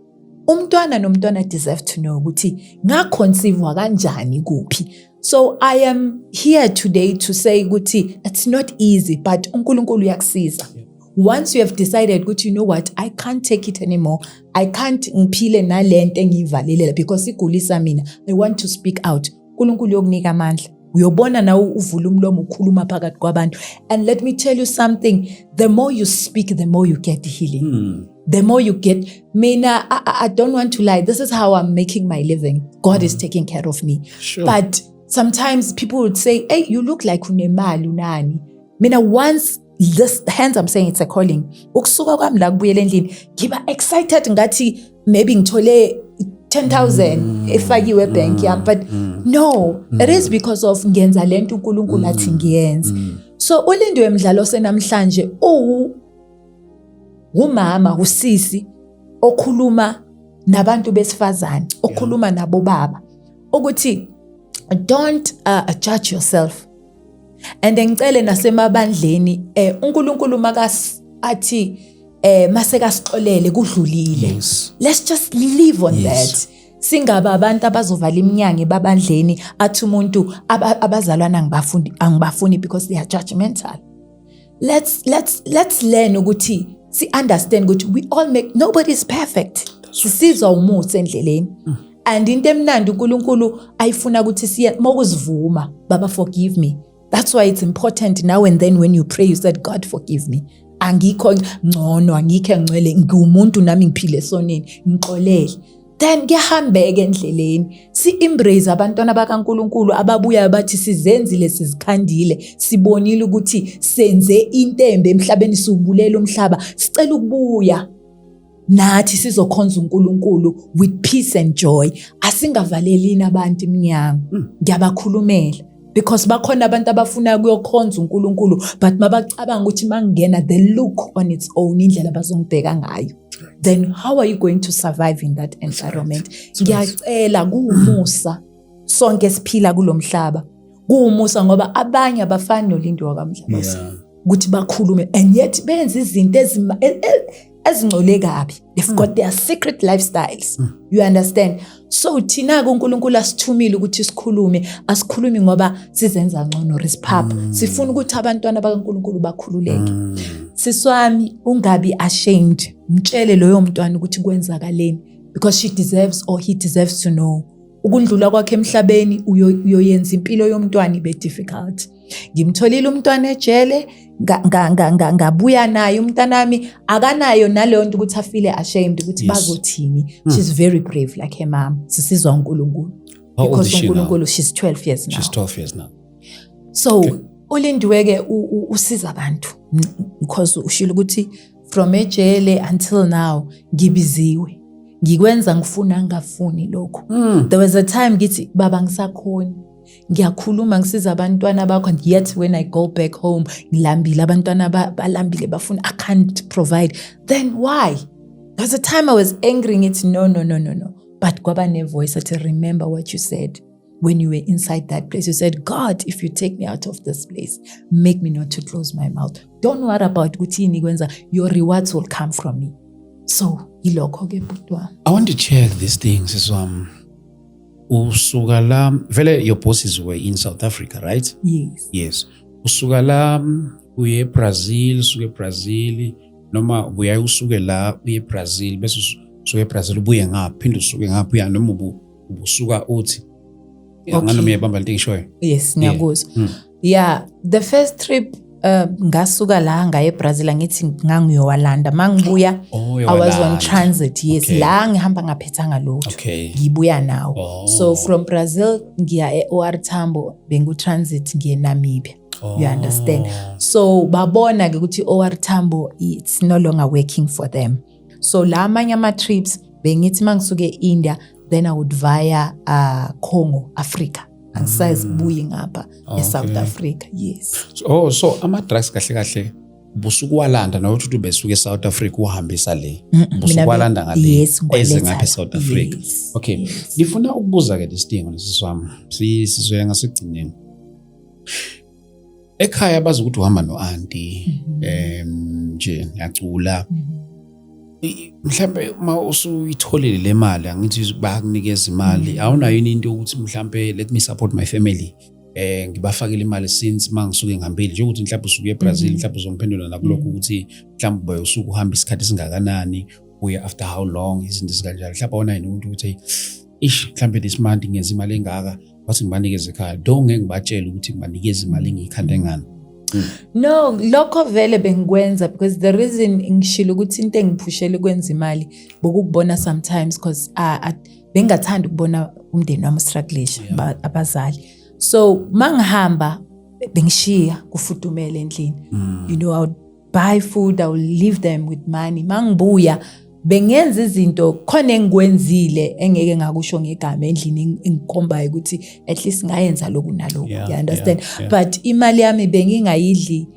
Umntwana nomntwana deserve to know ukuthi ngaconceive kanjani kuphi. So I am here today to say ukuthi it's not easy, but uNkulunkulu uyakusiza. Once you have decided ukuthi you know what, I can't take it anymore, I can't ngiphile nalento engivalele because igulisa mina, I want to speak out. uNkulunkulu yokunika amandla. Uyobona na uvula umlomo ukhuluma phakathi kwabantu. And let me tell you something, the more you speak, the more you get healing. The more you get, mina, I don't want to lie, this is how I'm making my living. God is taking care of me. Sure. But sometimes people would say, hey, you look like unemali unani. Mina, once this, hence I'm saying it's a calling. Ukusuka kwami la kubuyela endlini, ngiba excited ngathi maybe ngithole 10,000 efakiwe bank yami, but no, it is because of ngenza lento uNkulunkulu athi ngiyenze. So uLindiwe Mdlalose namhlanje umama, usisi okhuluma nabantu besifazane, okhuluma nabo baba ukuthi don't judge yourself. And ngicele nasemabandleni uNkulunkulu athi masekasixolele kudlulile. Let's just live on that. Singaba abantu abazovala iminyango babandleni athi umuntu abazalwana angibafuni because they are judgmental. Let's learn ukuthi si understand ukuthi we all make, nobody is perfect. Sisizwa umuthi endleleni. And into emnandi uNkulunkulu ayifuna ukuthi siye mokuzivuma, Baba forgive me. That's why it's important now and then when you pray you said God forgive me. Angikho ngcono, angikho ngcwele, ngiwumuntu nami ngiphile sonini, ngixolele. Then ngihambeke endleleni, si embrace abantwana bakaNkulunkulu ababuya bathi sizenzile sizikhandile, sibonile ukuthi senze into embi emhlabeni, siubulela umhlaba, sicela ukubuya. nathi sizokhonza uNkulunkulu with peace and joy. Asingavalelini abantu iminyango. Ngiyabakhulumela. Because bakhona abantu abafuna ukuyokhonza uNkulunkulu but mabacabanga ukuthi mangena the look on its own indlela bazongibheka ngayo. Then how are you going to survive in that environment? Ngiyacela kuumusa sonke siphila kulomhlaba. Kuumusa ngoba abanye abafani noLindi wakamhlaba. Ukuthi bakhulume and yet benza izinto ezingcole kabi. They've got their secret lifestyles. You understand? So thina kuNkulunkulu asithumile ukuthi sikhulume, asikhulumi ngoba sizenza ngcono risphapha. Sifuna ukuthi abantwana bakaNkulunkulu bakhululeke. Siswami ungabi ashamed. Mtshele loyo mntwana ukuthi kwenzakaleni because she deserves or he deserves to know. Ukundlula kwakhe emhlabeni uyoyenza impilo yomntwana ibe difficult. Ngimtholile umntwana ejele ngabuya naye umntanami akanayo naleyo nto ukuthi afile ashamed ukuthi bazothini. She's very brave like her mom. Sisizwa uNkulunkulu. Because uNkulunkulu she's 12 years now. She's 12 years now. So uLindiweke usiza abantu because ushilo ukuthi from ejele until now ngibiziwe. Ngikwenza ngifuna ngafuni lokho. There was a time ngithi baba ngisakhona. Ngiyakhuluma ngisiza abantwana bakho and yet when I go back home ngilambile abantwana balambile bafuna I can't provide. Then why? There was a time I was angry ngithi no. But kwaba ne voice that remember what you said when you were inside that place. You said, God, if you take me out of this place, make me not to close my mouth. Don't worry about ukuthi nikwenza. Your rewards will come from me. So, ilokho ke butwa. I want to check these things. Usuka la vele your bosses were in South Africa, right? Yes. Usuka la uye Brazil noma ubuya usuke la uye Brazil bese usuke Brazil ubuye ngapha phinde usuke ngapha uya noma ubusuka uthi ngano miyabamba into ngishoyo. Yes, ngiyakuzwa. Yeah, the first trip ngasuka la ngaye eBrazil ngithi ngangiyowalanda mangibuya I was on transit. Yes, la ngihamba ngaphethanga lutho. Ngibuya nawo. So from Brazil ngiya eOR Tambo bengu transit ngiye Namibia. You understand? So babona ke ukuthi OR Tambo it's no longer working for them. So la amanye ama trips bengithi mangisuke eIndia then I would via Congo, Africa. And size buyi ngapha eSouth Africa. Yes. So ama drugs kahle busuku walanda na uthi besuke eSouth Africa uhambisa le. Busuku walanda ngale. Yes, eze ngapha eSouth Africa. Okay. Ngifuna ukubuza ke lesidingo lesiswami. Sizoya ngasigcineni. Ekhaya bazi ukuthi uhamba noauntie nje ngiyacula. Mhlambe uma usuyitholile le mali angithi bayakunikeza imali awunayo into ukuthi mhlambe let me support my family ngibafakele imali since mangisuke ngihambile nje ukuthi mhlambe usuke eBrazil mhlambe uzomphendula nakulokho ukuthi mhlambe usuke uhamba isikhathi singakanani uya after how long izinto ezikanjalo mhlambe awunayo umuntu ukuthi mhlambe this month ngenza imali engaka bathi ngibanikeze ekhaya ngeke ngibatshele ukuthi ngibanikeze imali engiyikhande ngani. No, lokho vele bengikwenza because the reason ngishilo ukuthi into engiphushele ukwenza imali bokubona sometimes because bengathanda ukubona umndeni wami strugglisha abazali. So mangihamba bengishiya kufudumele endlini. You know, I would buy food, I would leave them with money. Mangibuya bengenza izinto khona engikwenzile engeke ngakusho ngegama endlini engikhombayo ukuthi at least ngayenza lokhu nalokho. You understand? But imali yami bengingayidli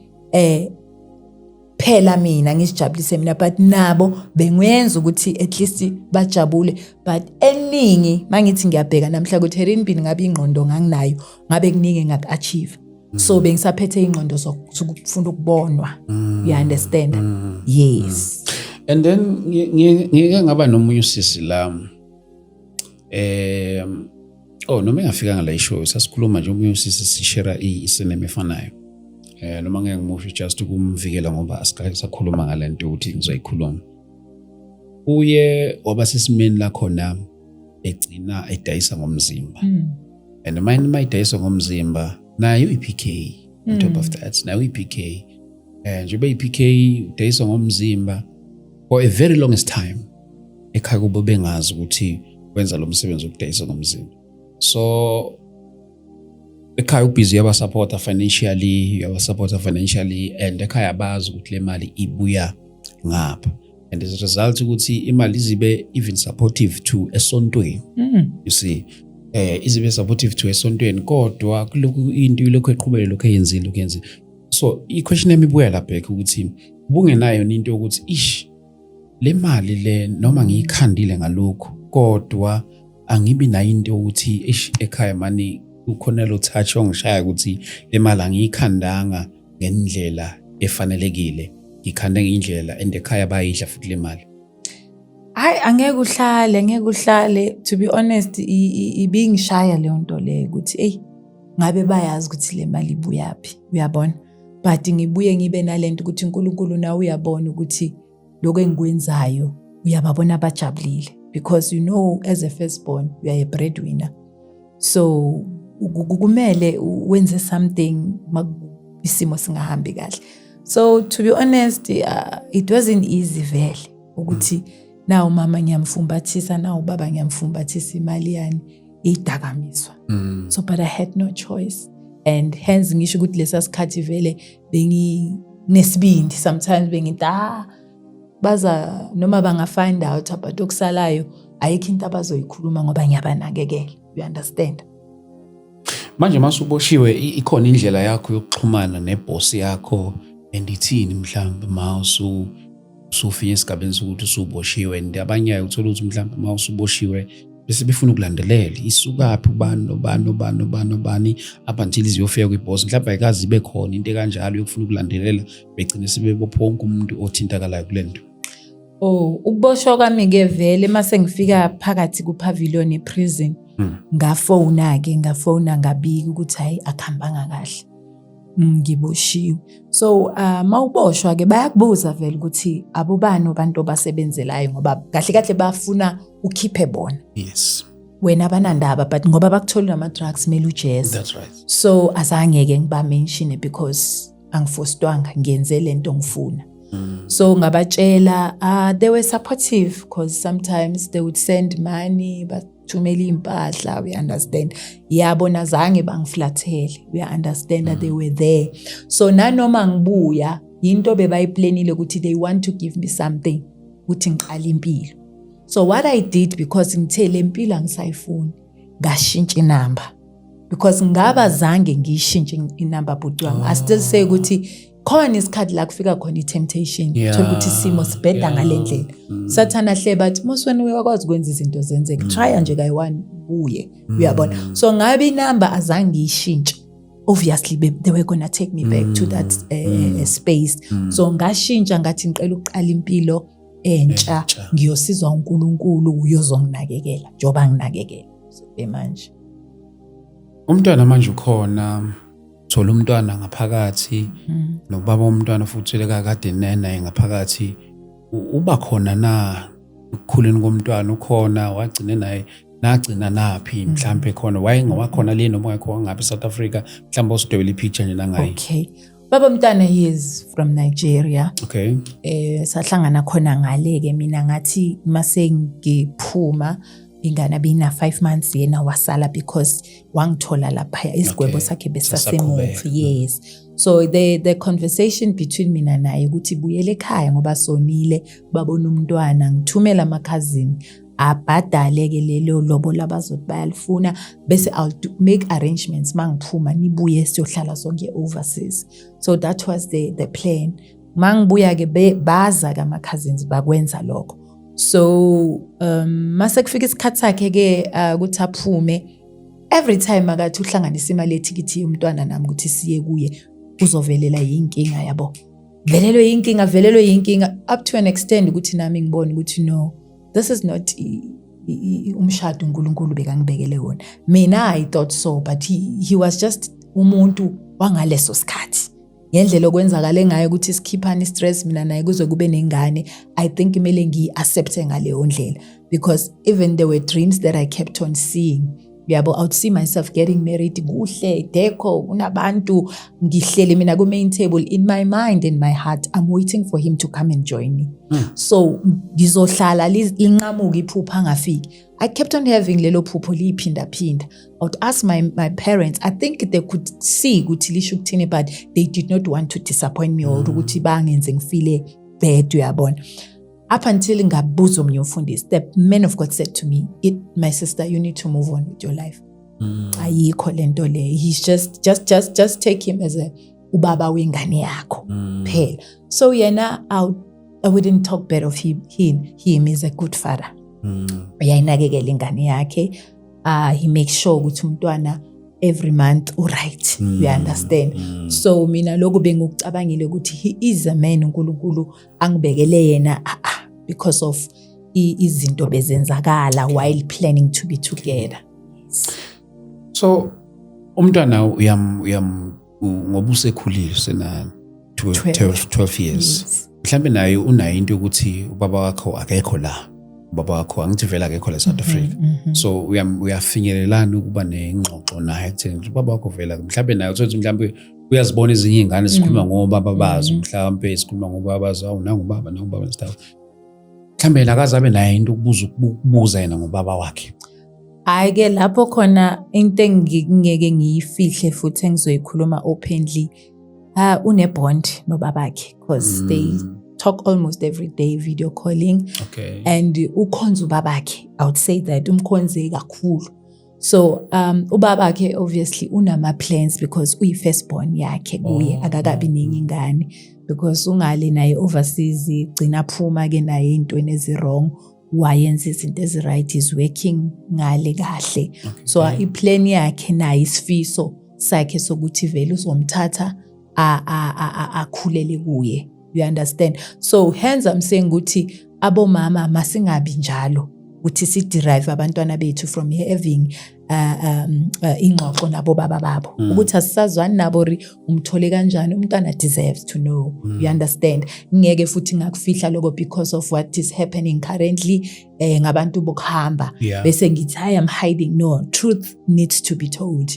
phela mina ngisijabulise mina but nabo bengwenza ukuthi at least bajabule but eningi mangithi ngiyabheka namhla ukuthi Herinbini ngabe ingqondo nganginayo ngabe kuningi ngaku-achieve. So bengisaphethe ingqondo zokufunda ukubonwa. You understand? Yes. And then ngeke ngaba nomunye usisi la noma ngafika ngala ishow sasikhuluma nje omunye usisi sishare isinema efanayo noma ngeke ngimusho just ukumvikela ngoba asikake sakhuluma ngalento ukuthi ngizoyikhuluma uye waba sesimeni la khona egcina edayisa ngomzimba and manje idayisa ngomzimba nayo iPK on top of that nayo iPK njengoba iPK udayisa ngomzimba for a very longest time ekhaya kubo bengazi ukuthi wenza lo msebenzi wokudayisa ngomzimba. So ekhaya ubusy yabasupporta financially and ekhaya bazi ukuthi le mali ibuya ngapha and as a result ukuthi imali izibe even supportive to esontweni. You see, izibe supportive to esontweni kodwa kulokhu into lokho eqhubele lokho eyenzile. So i-question yami ibuya lapha ukuthi ubungenayo into yokuthi le mali le noma ngiyikhandile ngalokho kodwa angibi nayo into yokuthi ekhaya mani ukhona lo touch ongishaya ukuthi le mali angiyikhandanga ngendlela efanelekile, ngikhande ngendlela and ekhaya bayidla futhi le mali. Hayi angeke uhlale to be honest ibingishaya leyo nto le ukuthi ngabe bayazi ukuthi le mali ibuyaphi, uyabona, but ngibuye ngibe nalento ukuthi uNkulunkulu nawe uyabona ukuthi lokho engikwenzayo uyababona abajabulile, because you know as a firstborn you are a breadwinner, so kumele wenze something isimo singahambi kahle. So to be honest it wasn't easy vele ukuthi na umama ngiyamfumbathisa na ubaba ngiyamfumbathisa imali yani idakamiswa. So but I had no choice, and hence ngisho ukuthi lesa sikhathi vele benginesibindi, sometimes bengithi baza noma banga find out about okusalayo ayikho into abazoyikhuluma ngoba ngiyabanakekela, you understand. Manje masuboshiwe ikhona indlela yakho yokuxhumana neboss yakho andithini mhlawumbe usufika esigabeni sokuthi usuboshiwe, and abanye uthola ukuthi mhlawumbe usuboshiwe bese befuna ukulandelela isukaphi ubani abantil iziyofika kwiboss, mhlawumbe ayikazi ibe khona into kanjalo yokufuna ukulandelela begcine sebebopha wonke umuntu othintakalayo kulento. Ukuboshwa kwami ke vele mase ngifika phakathi kuPavilion eprison ngafona ngabika ukuthi hayi akuhambanga kahle, ngiboshiwe. So mawuboshwa ke bayakubuza vele ukuthi abobani abantu obasebenzelayo ngoba kahle bafuna ukhiphe bona. Yes. Wena abanandaba but ngoba bakuthola ama drugs mele ujeze. That's right. So azangeke ngiba mention because angifostwanga ngiyenze lento ngifuna. So ngabatshela they were supportive because sometimes they would send money but thumela impahla, we understand. Yabona zange bangiflathele, we understand that they were there. So nanoma ngibuya into bebayiplanile ukuthi they want to give me something ukuthi ngiqala impilo. So what I did, because ngithe le mpilo angisayifuni, ngashintsha inamba, because ngaba zange ngiyishintshe inamba bhuti wami. I still say ukuthi khona isikhathi la kufika khona i-temptation, thola ukuthi isimo sibheda ngalendlela. Sathana hle bathi moswena uyakwazi ukwenza izinto zenzeke, try nje kayi-1 buye, uyabona. So ngabe inamba azange ngiyishintshe, obviously they were gonna take me back to that space. So ngashintsha ngathi ngiqela ukuqala impilo entsha, ngiyosizwa uNkulunkulu uyozonginakekela njoba nginakekela manje. Umntwana manje ukhona, thola umntwana ngaphakathi nobaba womntwana futhi lekade naye ngaphakathi, uba khona na ukukhuleni komntwana ukhona, wagcina naye nagcina naphi mhlambe khona wayengawakhona le noma wayekhona ngapha eSouth Africa, mhlambe usidwebela ipicture nje nangaye. Okay, baba mntwana he is from Nigeria. Okay. Sahlangana khona ngale-ke mina ngathi mase ngiphuma ingane bina 5 months yena wasala because wangithola lapha isigwebo sakhe besasemove. Yes. So the conversation between mina naye ukuthi buyele ekhaya ngoba sonile, babona umntwana, ngithumela ama cousin abhadaleke lelo lobo labazothi bayalifuna bese I'll make arrangements mangiphuma nibuye siyohlala sonke overseas. So that was the plan. Mangibuya ke baza ka ama cousins bakwenza lokho. So mase kufika isikhathi sakhe ke ukuthi aphume, every time akathi uhlanganisa imali ethikithi yomntwana nami ukuthi siye kuye uzovelela yinkinga, yabo velelwe yinkinga up to an extent ukuthi nami ngibone ukuthi no, this is not umshado uNkulunkulu bekangibekele wona. Mina I thought so, but he was just umuntu wangaleso sikhathi. Ngendlela okwenzakala ngayo ukuthi sikhiphana stress mina naye kuze kube nengane, I think kumele ngiaccepte ngaleyo ndlela, because even there were dreams that I kept on seeing. Yabo, I would see myself getting married, kuhle, deco, unabantu, ngihlele mina ku main table. In my mind and my heart, I'm waiting for him to come and join me. So ngizohlala linqamuka iphupha angafiki. I kept on having lelo phupho liphinda. I would ask my parents. I think they could see ukuthi lisho ukuthini, but they did not want to disappoint me or ukuthi bangenze ngifile bad, uyabona. up until ngabuza omunye umfundisi, the man of God said to me, my sister, you need to move on with your life. Ayikho lento le. He's just take him as a ubaba wengane yakho phela. So yena I wouldn't talk bad of him. Him is a good father. Uyayinakekela ingane yakhe. He makes sure ukuthi umntwana every month right. You understand? So mina lokho bengucabangile ukuthi he is a man uNkulunkulu angibekele yena because of izinto bezenzakala while planning to be together. So umntwana ngoba usekhulile sena 12 years. Mhlambe naye unayo into ukuthi ubaba wakho akekho la. Ubaba wakho angithi vela akekho la South Africa. So uyafinyelelana ukuba nengxoxo naye ekutheni ubaba wakho vela mhlambe naye uthi mhlambe uyazibona ezinye izingane sikhuluma ngobaba bazo mhlambe sikhuluma ngobaba bazo nangubaba stuff. Mhlambe nakaze abe naye into ukubuza yena ngobaba wakhe. Ayike lapho khona into engingeke ngiyifihle futhi engizoyikhuluma openly. Une-bond nobabakhe because they talk almost every day, video calling. Okay. And ukhonza ubabakhe, I would say that umkhonze kakhulu. So ubabakhe obviously unama plans because uyi-firstborn yakhe kuye akakabi nenye ingane because ungale naye overseas gcina phuma ke naye intweni ezi-wrong wayenza izinto ezi-right, is working ngale kahle. So i-plan yakhe naye isifiso sakhe sokuthi vele uzomthatha akhulele kuye. You understand? So hence I'm saying ukuthi abomama masingabi njalo ukuthi si derive abantwana bethu from having ingxoxo nabo baba babo ukuthi asisazwani nabo umthole kanjani umntwana deserves to know. You understand? Ngeke futhi ngakufihla lokho because of what is happening currently ngabantu bokuhamba bese ngithi I am hiding. No, truth needs to be told.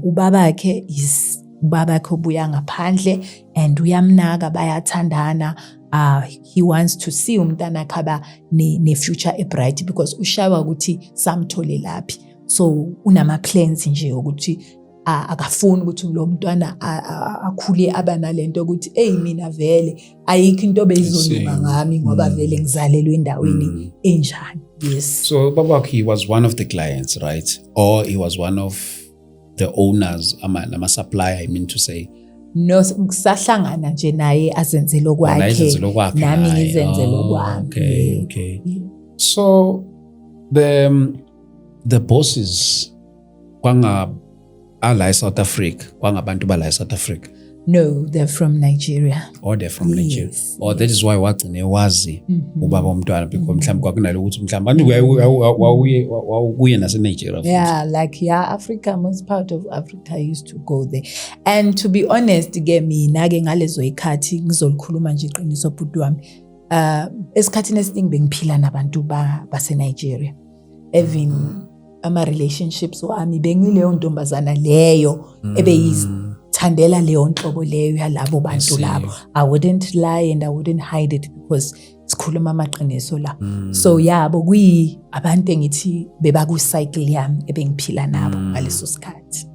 Ubabakhe is ubabakhe obuya ngaphandle and uyamnaka bayathandana. He wants to see umntana khaba ne future bright because ushawa ukuthi samthole laphi. So unama plans nje ukuthi akafuni ukuthi lo mntwana akhule abanalento ukuthi mina vele ayikho into bezolunga ngami ngoba vele ngizalelwe endaweni enjani. Yes. So babakhe was one of the clients, right? Or he was one of the owners, ama supplier, I mean to say. No, ngisahlangana nje naye azenzelo kwakhe nami ngizenzelo kwami. Okay. So the bosses la South Africa, kwangabantu bala South Africa. No, they're from Nigeria. Or they're from Nigeria. Or that is why wagcine wazi ubaba umntwana because mhlawumbe kwakunalo ukuthi mhlawumbe wawuye nase Nigeria. Yeah, like Africa, most part of Africa I used to go there. And to be honest ke mina ke ngalezo ikhathi ngizolikhuluma nje iqiniso bhuti wami. Esikhathini esiningi bengiphila nabantu base Nigeria. Even ama relationships wami bengileyo ntombazana leyo ebeyithandela leyo nhlobo leyo yalabo bantu labo. I wouldn't lie and I wouldn't hide it because sikhuluma amaqiniso la. So yabo kuyi abantu engithi beba ku cycle yami ebengiphila nabo ngaleso sikhathi.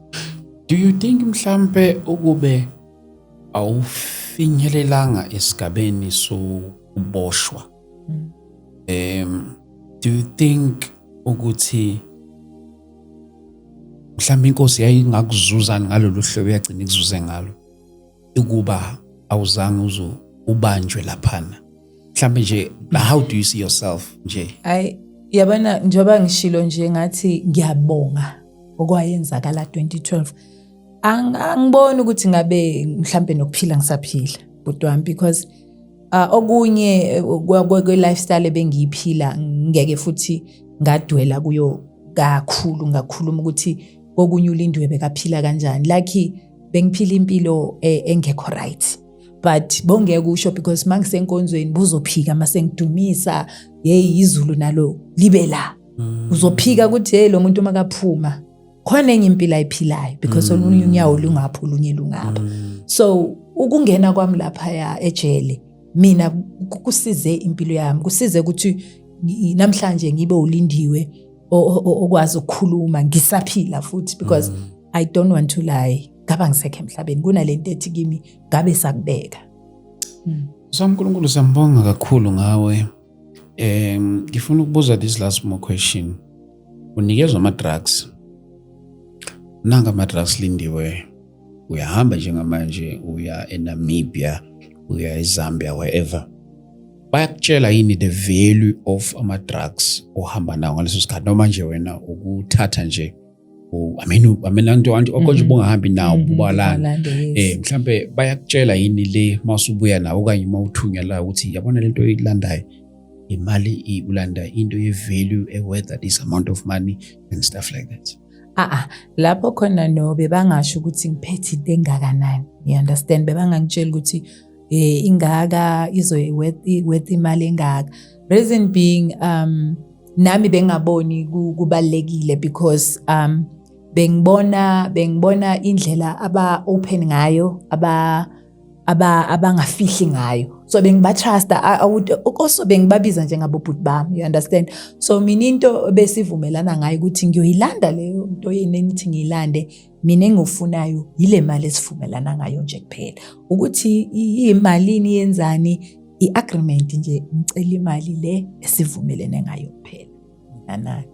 Do you think mhlambe ukube awufinyelelanga esigabeni so uboshwa? Do you think ukuthi mhlawumbe inkosi yayingakuzuza ngalolu hlobo yagcina ikuzuze ngalo ukuba awuzange ubanjwe laphana? Mhlawumbe nje how do you see yourself nje? Yabona njoba ngishilo nje ngathi ngiyabonga okwayenzakala 2012. Angiboni ukuthi ngabe mhlawumbe nokuphila ngisaphila bodwa because okunye kwe lifestyle bengiyiphila ngeke futhi ngadwela kuyo kakhulu ngakhuluma ukuthi kokunye uLindwe bekaphila kanjani. Lucky bengiphila impilo engekho right. But bongeke usho because mangisenkonzweni buzophika masengidumisa izulu nalo libe la. Uzophika ukuthi lo muntu makaphuma khona enye impilo ayiphilayo because olunye unyawo lungapha olunye lungapha. So ukungena kwami lapha ejele mina kusize impilo yami, kusize ukuthi namhlanje ngibe uLindiwe okwazi ukukhuluma ngisaphila futhi because I don't want to lie. Ngaba ngisekho emhlabeni kunalento ethi kimi ngabe sakubeka. So uNkulunkulu siyambonga kakhulu ngawe Ngifuna ukubuza this last more question. Unikezwa ama-drugs. Nanga ama-drugs lindiwe. Uyahamba njengamanje uya eNamibia, uya eZambia, wherever. Bayakutshela yini the value of ama-drugs ohamba nawo ngaleso sikhathi noma nje wena ukuthatha nje okonje bungahambi nawo bubalana mhlambe bayakutshela yini le masubuya nawo okanye mawuthunyala ukuthi yabona lento oyilandayo imali ulanda into ye value worth this amount of money and stuff like that. Lapho khona no bebangasho ukuthi ngiphethe into engakanani, you understand, bebangangitshela ukuthi ingaka worth imali engaka. Reason being nami bengaboni kubalekile because bengibona indlela aba open ngayo abangafihli ngayo, so bengibatrusta also bengibabiza njengabobhuti bami, you understand. So mina into besivumelana ngayo ukuthi ngiyoyilanda leyo nto yenithi ngiyilande, mina engifunayo yile mali esivumelana ngayo nje kuphela, ukuthi imalini yenzani iagreement nje ngicela imali le esivumelene ngayo kuphela nanayo.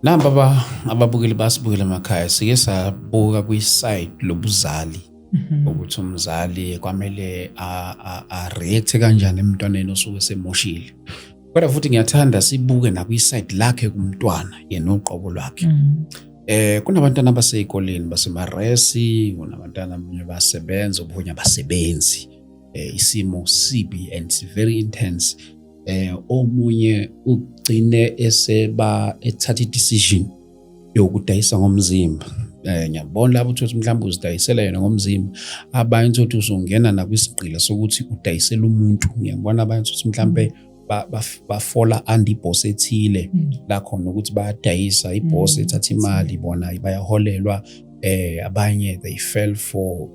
Namba ababukeli basibukela emakhaya sike sabuka kwi-side lobuzali ukuthi umzali kwamele a-react kanjani emntwaneni osuke semoshile, kodwa futhi ngiyathanda sibuke nakwi-side lakhe kumntwana yena uqobo lwakhe. Kunabantwana abaseyikoleni basemaresi, kunabantwana abanye basebenza obunye abasebenzi, isimo sibi and very intense. Omunye ugcine ethatha i-decision yokudayisa ngomzimba. Ngiyabona lapho ukuthi mhlawumbe uzidayisela yena ngomzimba, abanye ukuthi uzongena nakwisigqila sokuthi udayisela umuntu. Ngiyabona abanye ukuthi mhlawumbe bafola andiboss ethile la khona ukuthi bayadayisa, iboss ethatha imali bona bayaholelwa. Abanye they fell for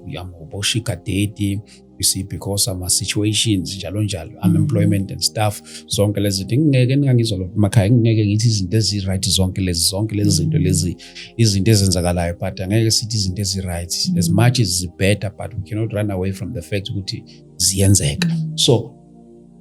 boshika daddy, you see, because of situations njalo unemployment and stuff. Zonke lezi zinto ngeke ngangizwa lo emakhaya, ngeke ngithi izinto ezi-right zonke lezi zinto lezi izinto ezenzakalayo, but angeke sithi izinto ezi-right as much as better, but we cannot run away from the fact ukuthi ziyenzeka. So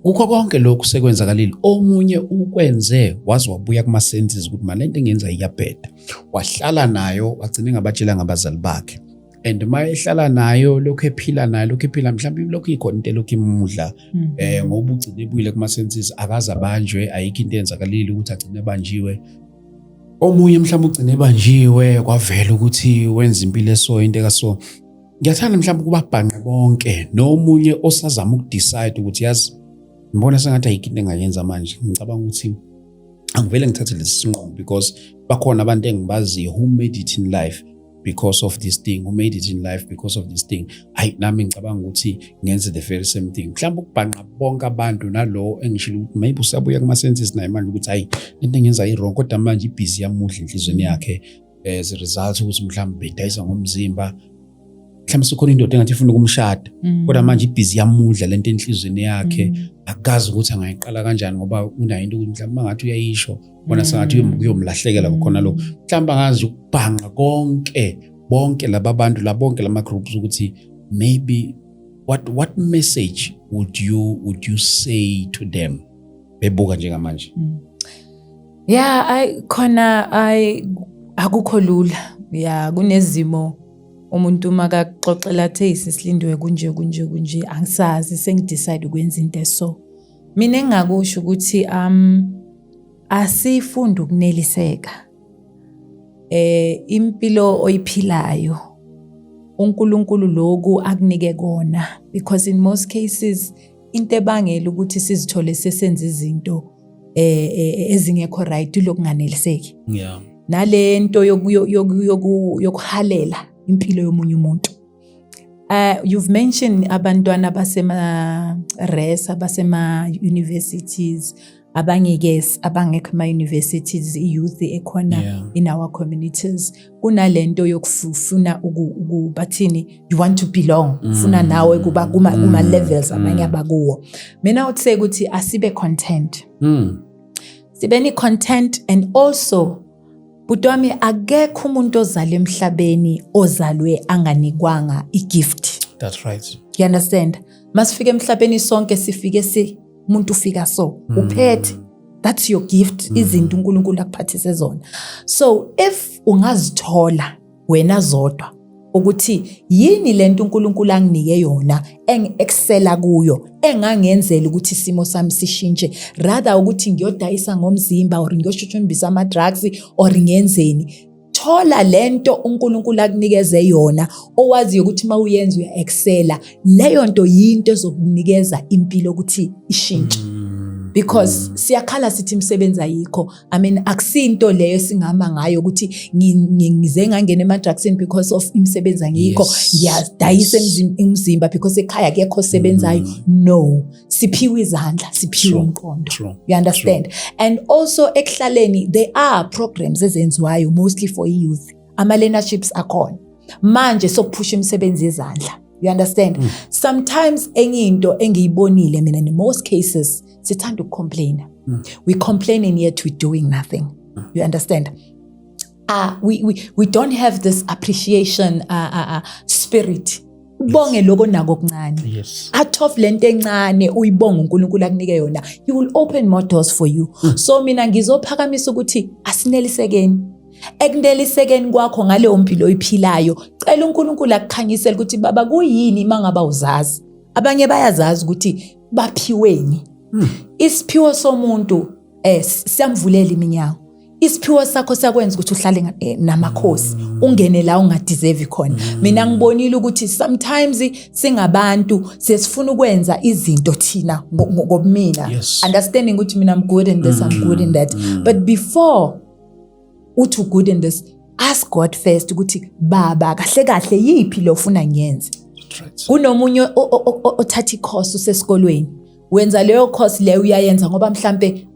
kukho konke lokhu sekwenzakalile, omunye ukwenze wazi wabuya kuma senses ukuthi manje into engenza iyabheda, wahlala nayo wagcina ngabatshela ngabazali bakhe, and maye ehlala nayo lokho ephila mhlawumbe lokho ikhona into lokho imudla ngoba ugcine ebuyile kuma senses, akaza banjwe, ayikho into eyenzakalile ukuthi agcine banjiwe. Omunye mhlawumbe ugcine banjiwe kwavela ukuthi wenza impilo eso into ekaso. Ngiyathanda mhlawumbe kubabhanqe bonke nomunye osazama ukudecide ukuthi yazi ngibona sengathi ayikho into engayenza manje, ngicabanga ukuthi angivele ngithathe lesi sinqumo because bakhona abantu engibaziyo who made it in life because of this thing, who made it in life because of this thing. Nami ngicabanga ukuthi ngenze the very same thing. Mhlawumbe ukubhanqa bonke abantu nalo engishilo ukuthi maybe usabuya kuma senses naye manje ukuthi lento engenza i-wrong, kodwa manje ibhizi yamudla enhlizweni yakhe as a result ukuthi mhlawumbe bedayisa ngomzimba. Mhlawumbe sikhona indoda engathi ifuna ukumshada, kodwa manje ibhizi yamudla lento enhlizweni yakhe, akazi ukuthi angayiqala kanjani ngoba unayo into ukuthi mhlawumbe mangathi uyayisho bona sengathi uyomlahlekela khona lo. Mhlawumbe angazi ukubhanqa bonke laba bantu la bonke lama groups ukuthi maybe what message would you say to them bebuka njengamanje? Akukho lula. Kunezimo umuntu makaxoxela athe isilindiwe kunje angisazi sengidecide ukwenza into eso. Mina engakusho ukuthi asifunda ukuneliseka. Impilo oyiphilayo uNkulunkulu lokhu akunike kona, because in most cases into ebangela ukuthi sizithole sesenza izinto ezingekho right lokunganeliseki. Nalento yokuhalela impilo yomunye umuntu. You've mentioned abantwana abasema-res, abasema-universities, abangekho ama-universities, i-youth ekhona in our communities. Kunalento yokufuna bathini, you want to belong, funa nawe kuba kuma-levels abanye abakuwo. Mina would say ukuthi asibe content. Sibeni content, and also Butwami akekho umuntu ozalwe emhlabeni ozalwe anganikwanga igift. That's right. You understand? Masifike emhlabeni sonke sifike umuntu ufika so uphethe, that's your gift, izinto uNkulunkulu akuphathise zona. So if ungazithola wena zodwa ukuthi yini lento uNkulunkulu anginike yona engiexcela kuyo engangenzela ukuthi isimo sami sishintshe, rather ukuthi ngiyodayisa ngomzimba or ngiyoshutshumbisa ama drugs or ngenzeni, thola lento uNkulunkulu akunikeze yona owaziyo ukuthi mawuyenza uyaexcela, leyo nto yinto ezokunikeza impilo ukuthi ishintshe. Because siyakhala sithi imisebenzi ayikho. I mean akusinto leyo singama ngayo ukuthi ngize ngangena ema-drugsini because of imisebenzi angikho, ngiyadayisa umzimba because ekhaya kekho sebenzayo. No, siphiwe izandla, siphiwe umqondo. You understand? And also ekuhlaleni there are programs ezenziwayo mostly for youth. Ama-learnerships akhona manje sokuphusha imisebenzi yezandla. You understand? Sometimes enye into engiyibonile mina in most cases sithanda ukucomplain. We complaining yet we're doing nothing. You understand? We don't have this appreciation spirit. Ubonge lokho nako kuncane. Yes. Out of lento encane uyibonga uNkulunkulu akunike yona, he will open more doors for you. So mina ngizophakamisa ukuthi asinelisekeni. Ekunelisekeni kwakho ngale mpilo oyiphilayo, cela uNkulunkulu akukhanyisele ukuthi baba kuyini mangaba uzazi. Abanye bayazazi ukuthi baphiweni. Isiphiwo somuntu siyamvulela iminyango. Isiphiwo sakho sakwenza ukuthi uhlale namakhosi, ungene la ungadeserve khona. Mina ngibonile ukuthi sometimes singabantu sesifuna ukwenza izinto thina ngobumina. Understanding ukuthi mina I'm good in this, I'm good in that. But before uthi good in this, ask God first ukuthi baba kahle kahle yipi lo ufuna ngiyenze. Kunomunye othatha ikhosi usesikolweni, wenza leyo course leyo uyayenza ngoba mhlambe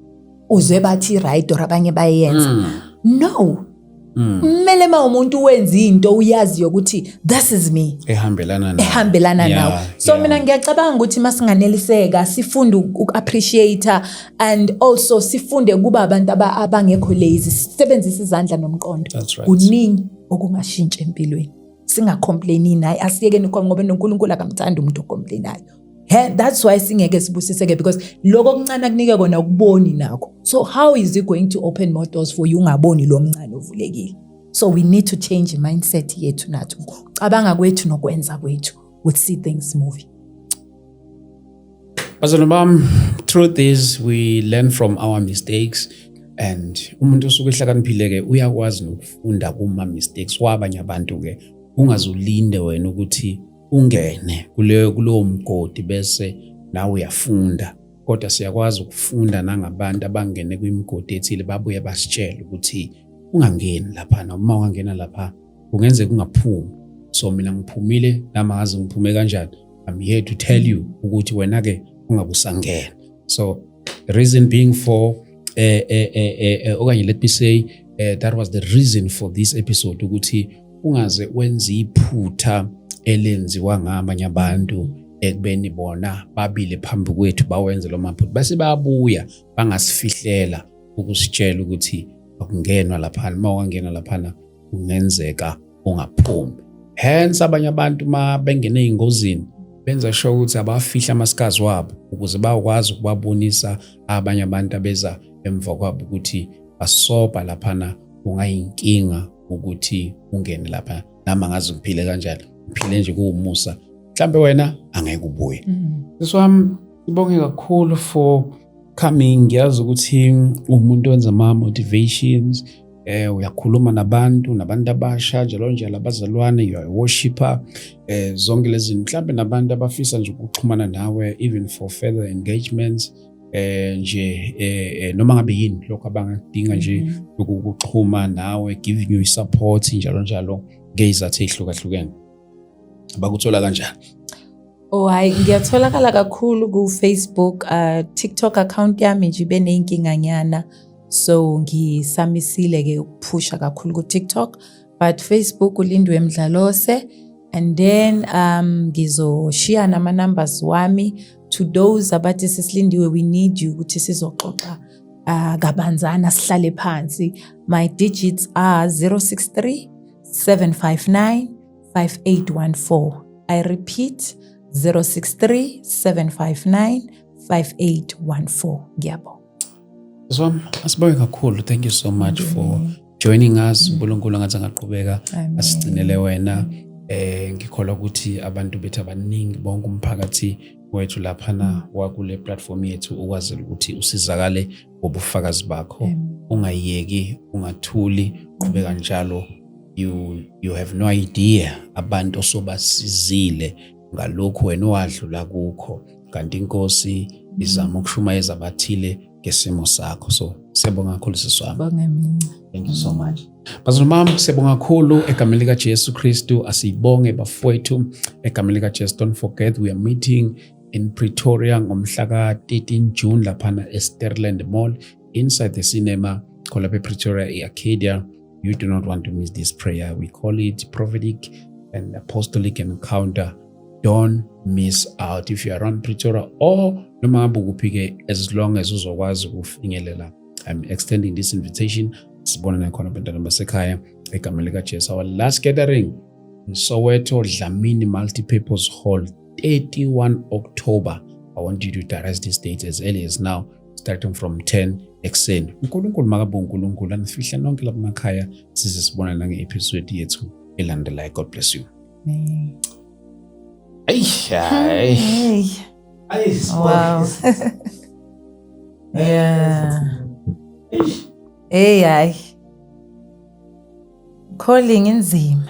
uzwe bathi right or abanye bayenza. No. Kumele umuntu wenza into uyazi ukuthi this is me. Ehambelana nawo. So mina ngiyacabanga ukuthi masinganeliseka sifunde ukuappreciate and also sifunde kuba abantu abangekho lazy, sisebenzisa izandla nomqondo. Kuningi okungashintsha empilweni. Singacomplaini naye, asiyekeni ngoba uNkulunkulu akamthanda umuntu ocomplainayo. That's why singeke sibusiseke, because lokho okuncane kunike kona ukuboni nakho. So how is it going to open more doors for you ungaboni lo mncane ovulekile? So we need to change mindset yethu nathi. Cabanga kwethu nokwenza kwethu would see things moving. Truth is we learn from our mistakes, and umuntu osuke ehlakaniphile ke uyakwazi nokufunda kuma mistakes wabanye abantu ke. Ungazulinde wena ukuthi ungene kulowo mgodi bese nawe uyafunda, kodwa siyakwazi ukufunda nangabantu abangene kwimigodi ethile babuye basitshela ukuthi ungangeni lapha, noma ungangena lapha ungenzeka ungaphumi. So mina ngiphumile nami ngazi ngiphume kanjani. I'm here to tell you ukuthi wena ke ungabusangena. So the reason being for okanye let me say that was the reason for this episode, ukuthi ungaze wenza iphutha elenziwa ngabanye abantu ekubeni bona babile phambi kwethu bawenze lo maphutha base bayabuya bangasifihlela ukusitshela ukuthi akungenwa lapha, mawangena lapha ungenzeka ungaphumi. Hence abanye abantu bengene ingozini benza sure ukuthi abafihla amasikazi wabo ukuze bakwazi ukubabonisa abanye abantu abeza emva kwabo ukuthi basoba lapha ungayinkinga ukuthi ungene lapha, nama ngazi ngiphile kanjani, ngiphile nje kuwumusa, mhlambe wena angeke ubuye. So ngibonge kakhulu for coming. Ngiyazi ukuthi umuntu wenza ama motivations, uyakhuluma nabantu abasha njalo abazalwane, you are a worshipper, zonke lezi mhlambe nabantu abafisa nje ukuxhumana nawe even for further engagements, nje noma ngabe yini lokho abangadinga nje ukuxhuma nawe, giving you support njalo ngezathu ezihlukahlukene, bakuthola kanjani? Ngiyatholakala kakhulu ku Facebook, TikTok account yami nje ibe nenkinga nyana, so ngisamisile ke ukuphusha kakhulu ku TikTok, but Facebook uLindwe Mdlalose. And then ngizoshare nama numbers wami to those abathi sisilindiwe, we need you ukuthi sizoxoxa kabanzana sihlale phansi. My digits are 063 759 5814. I repeat 063 759 5814. Ngiyabonga. So, asibonge kakhulu. Thank you so much for joining us. uNkulunkulu ngathi angaqhubeka asigcinele wena. Ngikholwa ukuthi abantu bethu abaningi bonke umphakathi wethu laphana wakule platform yethu ukwazela ukuthi usizakale ngobufakazi bakho. Ungayeki, ungathuli, qhubeka njalo. You have no idea abantu osobasizile ngalokho wena owadlula kukho. Kanti inkosi izama ukushumayeza abathile ngesimo sakho. So siyabonga kakhulu siswami. Bonge mina. Thank you so much. Bazalwane bami, siyabonga kakhulu egameni lika Jesu Kristu. Asibonge bafowethu egameni lika Jesu. Don't forget we are meeting in Pretoria ngomhla ka 13 June laphana eSterland Mall inside the cinema called Pretoria Arcadia. You do not want to miss this prayer. We call it prophetic and apostolic encounter. Don't miss out. If you are around Pretoria or noma ngabukuphi as long as uzokwazi ukufinyelela. I'm extending this invitation. Sibonana khona bantwana basekhaya egameni lika Jesu. Our last gathering in Soweto Dlamini Multipurpose Hall, 31 October. I want you to utilize this date as early as now, starting from 10 ekuseni. uNkulunkulu makabonge uNkulunkulu anifihla nonke lapha emakhaya size sibonana nge-episode yethu elandelayo. God bless you. Amen. Hey. Wow. Yeah. Hey, calling inzima.